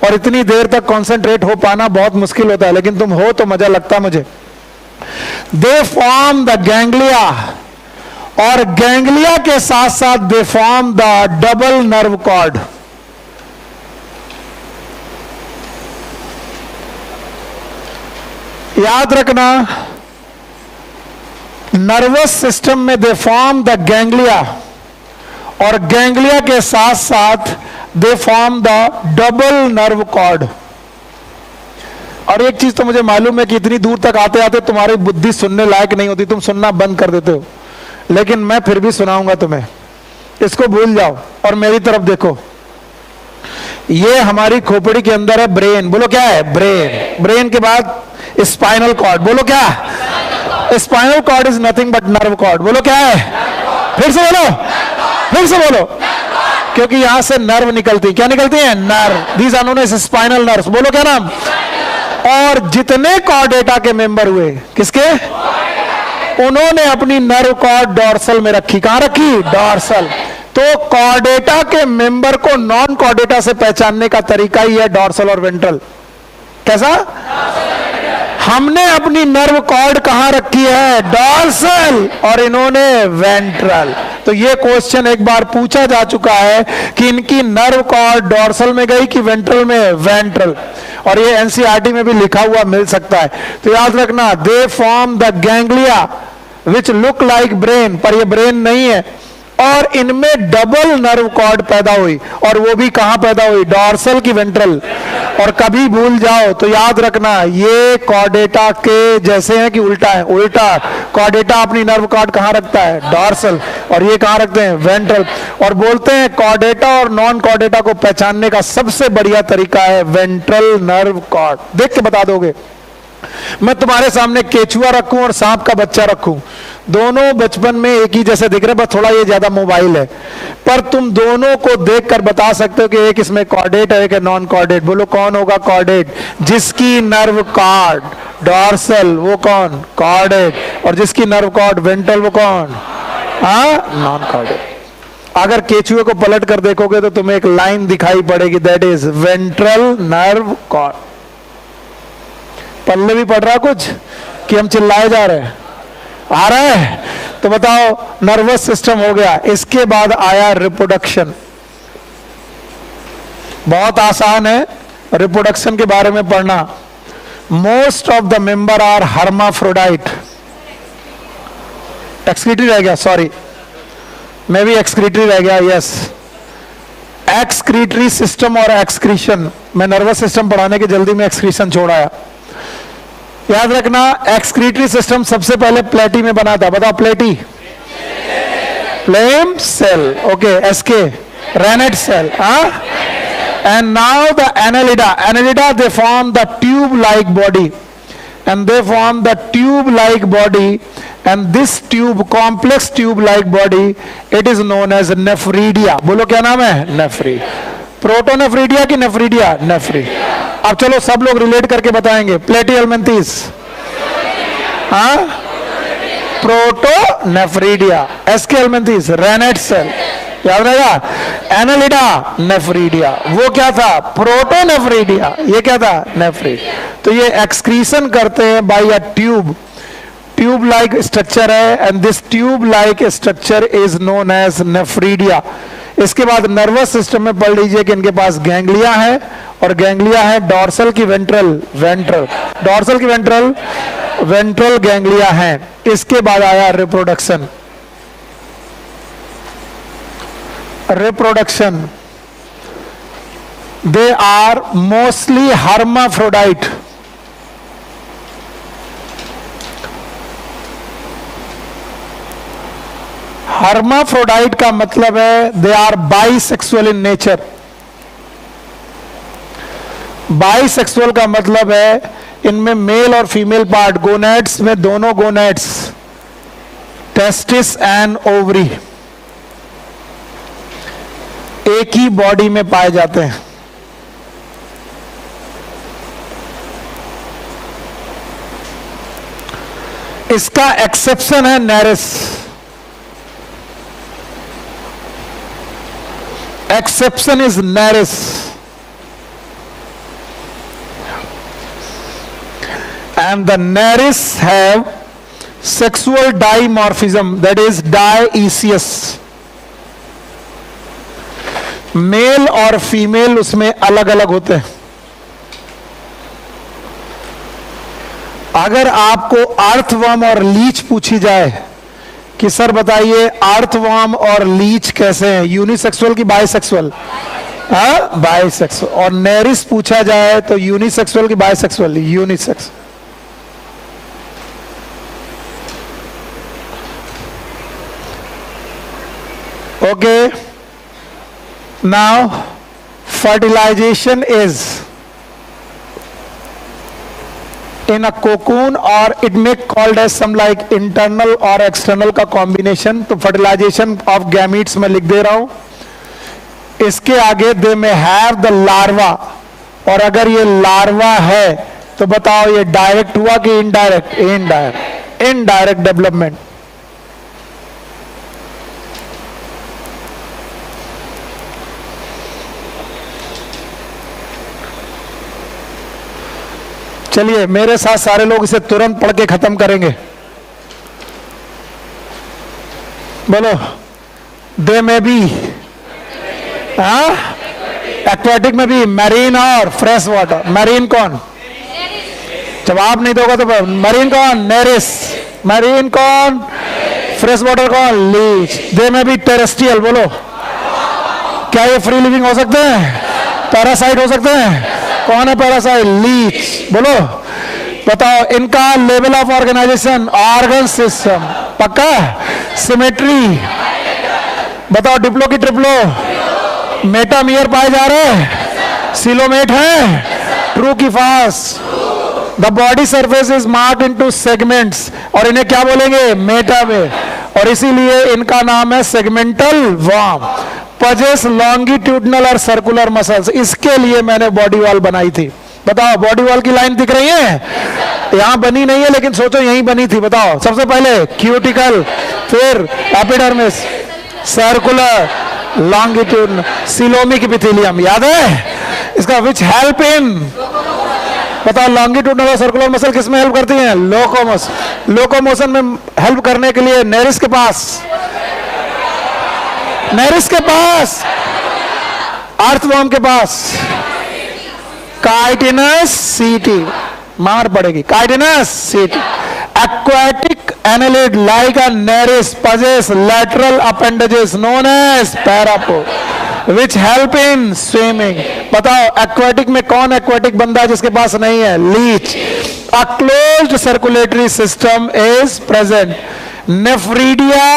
और इतनी देर तक कंसंट्रेट हो पाना बहुत मुश्किल होता है, लेकिन तुम हो तो मजा लगता मुझे। दे फॉर्म द गैंग्लिया, और गैंग्लिया के साथ साथ they form the double nerve cord. याद रखना, नर्वस सिस्टम में दे फॉर्म द गैंग्लिया, और गैंग्लिया के साथ साथ they form the double nerve cord. और एक चीज तो मुझे मालूम है कि इतनी दूर तक आते आते तुम्हारी बुद्धि सुनने लायक नहीं होती, तुम सुनना बंद कर देते हो, लेकिन मैं फिर भी सुनाऊंगा तुम्हें। इसको भूल जाओ और मेरी तरफ देखो। ये हमारी खोपड़ी के अंदर है ब्रेन। बोलो क्या है? ब्रेन। ब्रेन के बाद स्पाइनल कॉर्ड। बोलो क्या? Spinal cord is nothing but nerve cord. बोलो क्या है? फिर से बोलो, फिर से बोलो। क्योंकि यहां से नर्व निकलती। क्या निकलती है? Nerve. These are known as spinal nerves. बोलो क्या नाम? और जितने कॉर्डेटा के मेंबर हुए, किसके? उन्होंने अपनी नर्व कॉर्ड डॉर्सल में रखी। कहां रखी? डॉर्सल। तो कॉर्डेटा के मेंबर को नॉन कॉर्डेटा से पहचानने का तरीका ही है डॉर्सल और वेंट्रल। कैसा? हमने अपनी नर्व कॉर्ड कहां रखी है? डॉर्सल। और इन्होंने वेंट्रल। तो ये क्वेश्चन एक बार पूछा जा चुका है कि इनकी नर्व कॉर्ड डॉर्सल में गई कि वेंट्रल में, वेंट्रल, और ये एनसीईआरटी में भी लिखा हुआ मिल सकता है। तो याद रखना, दे form the ganglia which look like brain, पर ये ब्रेन नहीं है, और इनमें डबल नर्व कॉर्ड पैदा हुई, और वो भी कहां पैदा हुई, डॉर्सल की वेंट्रल। और कभी भूल जाओ तो याद रखना ये कॉर्डेटा के जैसे हैं कि उल्टा है, उल्टा। कॉर्डेटा अपनी नर्व कॉर्ड कहां रखता है, डॉर्सल, और ये कहां रखते हैं, वेंट्रल। और बोलते हैं कॉर्डेटा और नॉन कॉर्डेटा को पहचानने का सबसे बढ़िया तरीका है वेंट्रल नर्व कॉर्ड। देख के बता दोगे। मैं तुम्हारे सामने केचुआ रखूं और सांप का बच्चा रखूं, दोनों बचपन में एक ही जैसे दिख रहे, बस थोड़ा ये ज्यादा मोबाइल है, पर तुम दोनों को देखकर बता सकते हो कि एक इसमें कॉर्डेट है, एक नॉन कॉर्डेट। बोलो कौन होगा कॉर्डेट, जिसकी नर्व कॉर्ड डॉर्सल वो कौन, कॉर्डेट, और जिसकी नर्व कॉर्ड वेंट्रल वो कौन, नॉन कॉर्डेट। अगर केचुए को पलट कर देखोगे तो तुम्हें एक लाइन दिखाई पड़ेगी, that is ventral nerve cord. पल्ले भी पड़ रहा कुछ कि हम चिल्लाए जा रहे हैं, आ रहा है? तो बताओ, नर्वस सिस्टम हो गया, इसके बाद आया रिप्रोडक्शन। बहुत आसान है रिप्रोडक्शन के बारे में पढ़ना। Most of the member are hermaphrodite. Excretory रह गया, सॉरी, मैं भी एक्सक्रीटरी रह गया, यस। एक्सक्रीटरी सिस्टम और एक्सक्रीशन, मैं नर्वस सिस्टम पढ़ाने के जल्दी में एक्सक्रीशन छोड़ाया। याद रखना, एक्सक्रीटरी सिस्टम सबसे पहले प्लेटी में बना था, बताओ प्लेटी, फ्लेम सेल, ओके, एसके, renette cell, and now the Annelida, Annelida they form the tube like body, and they form the tube like body, and this tube, complex tube like body, it is known as nephridia. बोलो क्या नाम है, नेफ्री। Protonephridia की nephridia, नेफ्री। अब चलो सब लोग relate करके बताएंगे, प्लेटिहेल्मिन्थेस, हाँ, प्रोटोनेफ्रीडिया, एसके हेल्मिन्थेस, रेनेट सेल, याद रहेगा। एनालिडा, नेफ्रीडिया, वो क्या था, प्रोटोनेफ्रीडिया, ये क्या था, नेफ्री। तो ये एक्सक्रीशन करते हैं by a tube, tube like structure है, and this tube like structure is known as nephridia. इसके बाद नर्वस सिस्टम में पढ़ लीजिए कि इनके पास गैंग्लिया है, और गैंग्लिया है डॉर्सल की वेंट्रल, वेंट्रल, डॉर्सल की वेंट्रल, वेंट्रल गैंग्लिया है। इसके बाद आया reproduction. Reproduction, they are mostly hermaphrodite. Hermaphrodite का मतलब है they are bisexual in nature. Bisexual का मतलब है इनमें मेल और फीमेल पार्ट, गोनेड्स में दोनों गोनेड्स, टेस्टिस एंड ओवरी, एक ही बॉडी में पाए जाते हैं। इसका एक्सेप्शन है Nereis. Exception is Nereis, and the Nereis have sexual dimorphism, that is dioecious. Male और फीमेल उसमें अलग अलग होते हैं। अगर आपको अर्थवर्म और लीच पूछी जाए कि सर बताइए अर्थवर्म और लीच कैसे हैं, यूनिसेक्सुअल की बाइसेक्सुअल, बाइसेक्सुअल, और नेरिस पूछा जाए तो यूनिसेक्सुअल की bisexual, unisex. Okay, now fertilization is in a cocoon, or it may called as some like internal or external का combination। तो fertilization of gametes में लिख दे रहा हूं। इसके आगे they may have the larva, और अगर ये लार्वा है तो बताओ ये डायरेक्ट हुआ कि इनडायरेक्ट, इनडायरेक्ट, इनडायरेक्ट डेवलपमेंट। चलिए मेरे साथ सारे लोग इसे तुरंत पढ़ के खत्म करेंगे। बोलो, दे में बी, एक्वाटिक में भी, मैरीन और फ्रेश वाटर। मैरीन कौन? जवाब नहीं दोगा तो मरीन कौन? नेरिस। मरीन कौन? फ्रेश वाटर कौन? लीच। दे में भी टेरेस्ट्रियल। बोलो, क्या ये फ्री लिविंग हो सकते हैं? पैरासाइट हो सकते हैं? कौन है पैरासाइट? लीच। बोलो, बताओ इनका level of organisation, organ system पक्का, सिमेट्री, बताओ डिप्लो की ट्रिप्लो, मेटामियर पाए जा रहे हैं, सिलोमेट है, ट्रू की फास। The body surface is marked into segments, और इन्हें क्या बोलेंगे? मेटामियर, और इसीलिए इनका नाम है सेगमेंटल वर्म। पजेस लॉन्गिट्यूडनल और सर्कुलर मसल्स, इसके लिए मैंने बॉडी वॉल बनाई थी। बताओ, बॉडी वॉल की लाइन दिख रही है? यहां बनी नहीं है, लेकिन सोचो यहीं बनी थी। बताओ, सबसे पहले क्यूटिकल, फिर epidermis, circular, longitudinal, coelomic epithelium. याद है इसका? विच हेल्प इन, बताओ, लॉन्गिट्यूडनल और सर्कुलर मसल किस में हेल्प करती हैं? लोकोमोशन। लोकोमोशन में हेल्प करने के लिए नेरिस के पास, नेरिस के पास, अर्थवर्म के पास काइटिनस सीटी, मार पड़ेगी, काइटिनस सीटी। aquatic annelid like a nereis possess lateral appendages known as parapod which help in swimming। बताओ, aquatic में कौन aquatic बंदा जिसके पास नहीं है? Leach. A closed circulatory system is present। Nephridia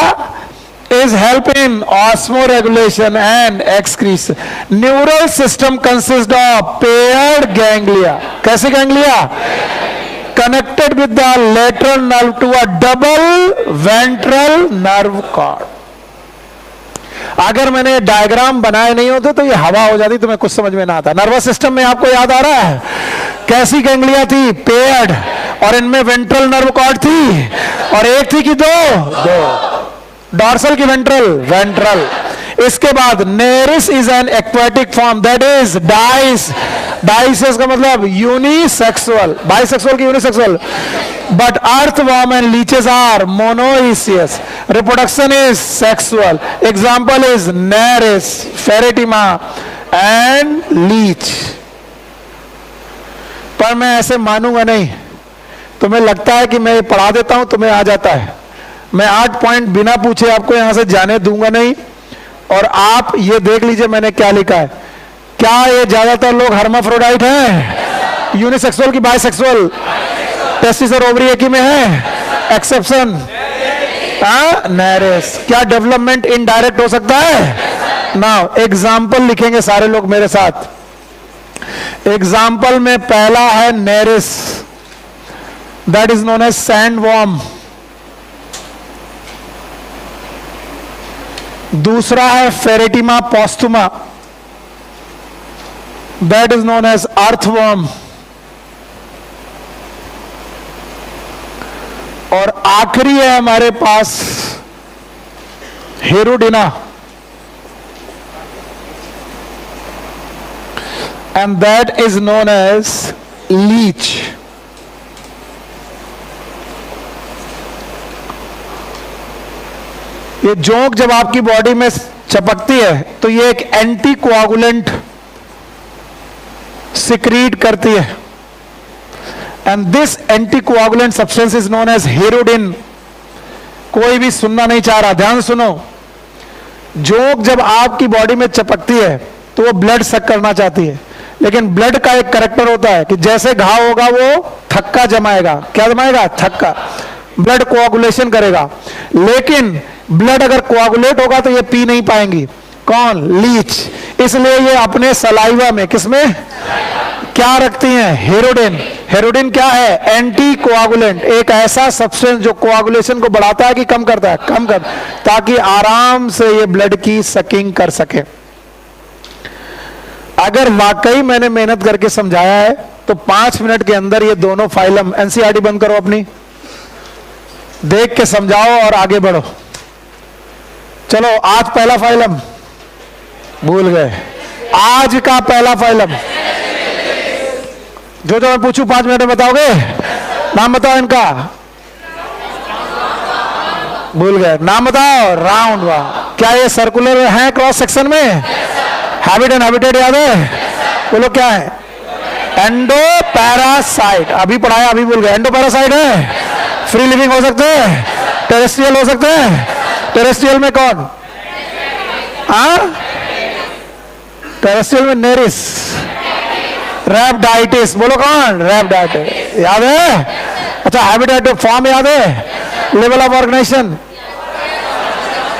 is help in osmoregulation and excretion। Neural system consists of paired ganglia। कैसे ganglia? Connected with the lateral nerve to a double ventral nerve cord। अगर मैंने diagram बनाए नहीं होते तो ये हवा हो जाती, तुम्हें कुछ समझ में ना आता। नर्वस सिस्टम में आपको याद आ रहा है कैसी गैंग्लिया थी? पेयर्ड, और इनमें वेंट्रल नर्व कॉर्ड थी, और एक थी कि दो? डॉर्सल की वेंट्रल, वेंट्रल। इसके बाद Nereis is an aquatic form that is dioecious. Dioecious का मतलब यूनिसेक्सुअल, बाइसेक्सुअल की unisexual. But earthworm and leeches are monoecious. Reproduction is sexual. Example is Nereis, Pheretima and leech. पर मैं ऐसे मानूंगा नहीं। तुम्हें लगता है कि मैं पढ़ा देता हूं, तुम्हें आ जाता है। मैं 8 पॉइंट बिना पूछे आपको यहां से जाने दूंगा नहीं। और आप ये देख लीजिए मैंने क्या लिखा है। क्या ये ज्यादातर लोग हर्माफ्रोडाइट हैं? यूनिसेक्सुअल की बाइसेक्सुअल? टेस्टिस और ओवरी एक ही में है? Exception Nereis. क्या डेवलपमेंट इनडायरेक्ट हो सकता है? नाउ एग्जाम्पल लिखेंगे सारे लोग मेरे साथ। एग्जाम्पल में पहला है nereis, that is known as sandworm. दूसरा है pheretima posthuma, that is known as earthworm. और आखिरी है हमारे पास hirudinaria, and that is known as leech. ये जोंक जब आपकी बॉडी में चपकती है तो ये एक एंटी कोआगुलेंट सिक्रीट करती है, and this anti coagulant substance is known as hirudin. कोई भी सुनना नहीं चाह रहा, ध्यान सुनो। जोंक जब आपकी बॉडी में चपकती है तो वो ब्लड सक करना चाहती है, लेकिन ब्लड का एक कैरेक्टर होता है कि जैसे घाव होगा वो थक्का जमाएगा। क्या जमाएगा? थक्का। ब्लड कोआगुलेशन करेगा, लेकिन ब्लड अगर कोआगुलेट होगा तो ये पी नहीं पाएंगी। कौन? लीच। इसलिए ये अपने सलाइवा में, किसमें, क्या रखती हैं? हेरोडिन। हेरोडिन क्या है? एंटी कोआगुलेंट, एक ऐसा सब्सटेंस जो कोआगुलेशन को बढ़ाता है कि कम करता है? कम कर, ताकि आराम से ये ब्लड की सकिंग कर सके। अगर वाकई मैंने मेहनत करके समझाया है तो 5 मिनट के अंदर ये दोनों फाइलम, एनसीईआरटी बंद करो अपनी, देख के समझाओ और आगे बढ़ो। चलो, आज पहला फाइलम भूल गए। आज का पहला फाइलम जो मैं पूछूं 5 मिनट में बताओगे? नाम बताओ इनका। भूल गए, नाम बताओ। राउंड वाह। क्या ये सर्कुलर है क्रॉस सेक्शन में? हैबिट एंड हैबिटेट याद है? बोलो क्या है? Endo parasite. अभी पढ़ाया, अभी भूल गए। एंडो पैरासाइट है, फ्री लिविंग हो सकते हैं, टेरेस्ट्रियल हो सकते हैं। टेरेस्ट्रियल में कौन? टेरेस्ट्रियल में नेरिस, रैप्टाइटिस। बोलो कौन? रैप्टाइटिस याद है? अच्छा, हैबिटेट फॉर्म याद है? लेवल ऑफ ऑर्गेनाइजेशन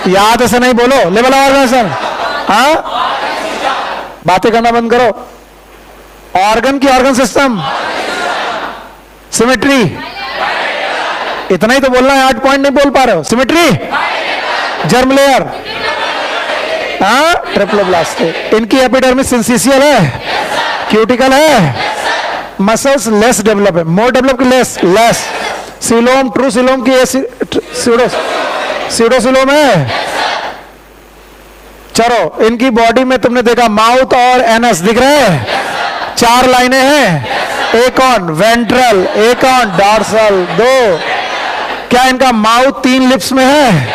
याद है? से नहीं बोलो, लेवल ऑफ ऑर्गेनाइजेशन। बातें करना बंद करो। ऑर्गन की ऑर्गन सिस्टम, सिमेट्री, इतना ही तो बोलना है, 8 पॉइंट नहीं बोल पा रहे हो। Symmetry, germ layer, triploblast. इनकी एपिडर्मिस सिंसिशियल है, क्यूटिकल है, मसल्स लेस डेवलप है, मोर डेवलप की लेस। सिलोम, ट्रू सिलोम की सीडोसिलोम है। चलो, इनकी बॉडी में तुमने देखा माउथ और एनस दिख रहे हैं, 4 लाइनें हैं। एक ऑन वेंट्रल, एक ऑन डॉर्सल, 2। क्या इनका माउथ 3 लिप्स में है?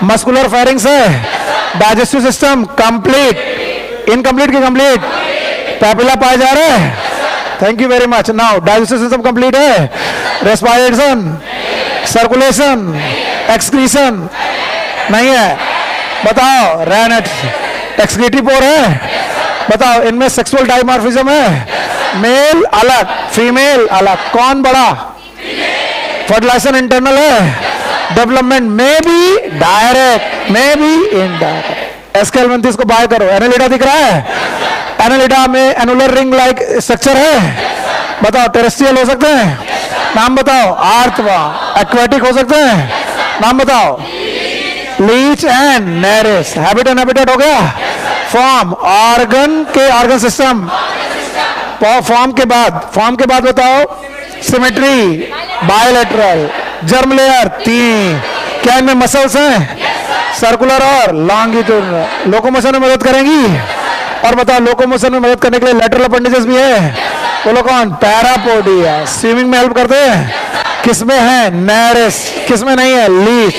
मस्कुलर फेरिंग्स है। डाइजेस्टिव सिस्टम कंप्लीट, इनकम्प्लीट की कंप्लीट? पैपिला पाए जा रहे हैं। Thank you very much. Now digestive system complete है। रेस्पिरेशन, सर्कुलेशन, एक्सक्रीशन नहीं है? बताओ। रेनेट, एक्सक्रीटरी पोर है? बताओ। इनमें सेक्सुअल डाइमॉर्फिज्म है, मेल अलग, फीमेल अलग। कौन बड़ा? फर्टिलाइजेशन इंटरनल है। डेवलपमेंट में भी डायरेक्ट, में भी इनडायरेक्ट। एस्केलमेंथिस को बाय करो। एनालिडा दिख रहा है? एनालिडा में एनुलर रिंग लाइक स्ट्रक्चर है। बताओ। टेरेस्ट्रियल हो सकते हैं? नाम बताओ। आर्थवा। एक्वेटिक हो सकते हैं? नाम बताओ। Leech and Nereis. Habit and habitat हो गया। फॉर्म, ऑर्गन के ऑर्गन सिस्टम। फॉर्म के बाद बताओ। Symmetry, bilateral, germ layer 3। क्या इनमें मसल्स हैं? सर्कुलर और लॉन्गिट्यूडनल। लोकोमोशन में मदद करेंगी। और बताओ, लोकोमोशन में मदद करने के लिए लैटरल अपेंडिजेस भी है। बोलो कौन? पैरापोडिया। स्विमिंग में हेल्प करते हैं? किसमें है? नेरिस। किसमें नहीं है? लीच।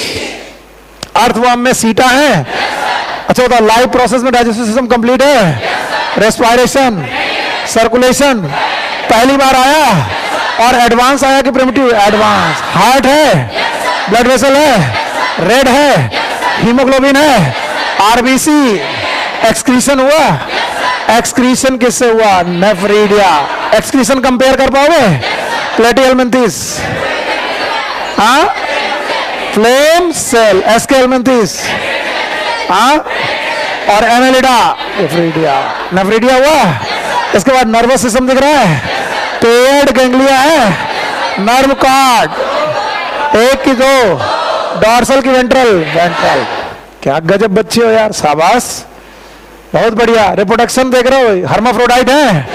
अर्थवर्म में सीटा है। अच्छा बताओ, लाइफ प्रोसेस में डाइजेस्टिव सिस्टम कंप्लीट है? रेस्पिरेशन, सर्कुलेशन पहली बार आया और एडवांस आया कि प्रिमिटिव? एडवांस। हार्ट है, ब्लड वेसल है, रेड है, हीमोग्लोबिन है, आरबीसी। एक्सक्रीशन हुआ? एक्सक्रीशन किससे हुआ? नेफ्रीडिया। एक्सक्रीशन कंपेयर कर पाओगे? प्लेटिहेल्मिन्थेस, फ्लेम सेल, एस्केल्मिन्थेस, और एनालिडा, नेफ्रीडिया। नेफ्रीडिया हुआ। इसके बाद नर्वस सिस्टम दिख रहा है, पेयर्ड गैंग्लिया है, नर्व कॉर्ड, 1 की 2, डॉर्सल की वेंट्रल। क्या गजब बच्चे हो यार, शाबाश, बहुत बढ़िया। रिप्रोडक्शन देख रहे हो? हर्माफ्रोडाइट है,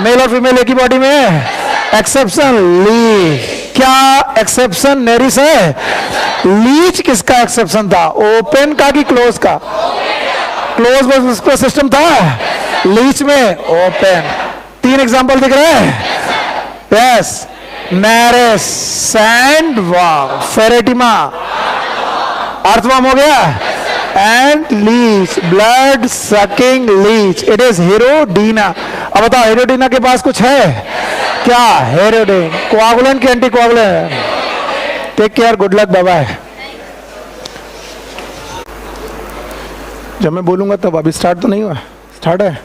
मेल और फीमेल एक ही बॉडी में है। Exception leech. क्या एक्सेप्शन नेरिस है? लीच किसका एक्सेप्शन था? ओपन का कि क्लोज का? क्लोज सिस्टम था, लीच में ओपन। 3 एग्जांपल दिख रहे हैं? Yes, nereis, sandworm, pheretima, earthworm हो गया, and leech, blood sucking leech. It is hirudinaria. अब बताओ, हेरोडीना के पास कुछ है क्या? हेरोडिन, कोआगुलेंट की anti coagulant. Take care, good luck, bye bye. जब मैं बोलूंगा तब। अभी स्टार्ट तो नहीं हुआ? स्टार्ट है?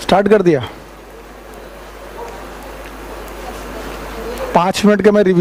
स्टार्ट कर दिया। 5 मिनट के मैं रिवीजन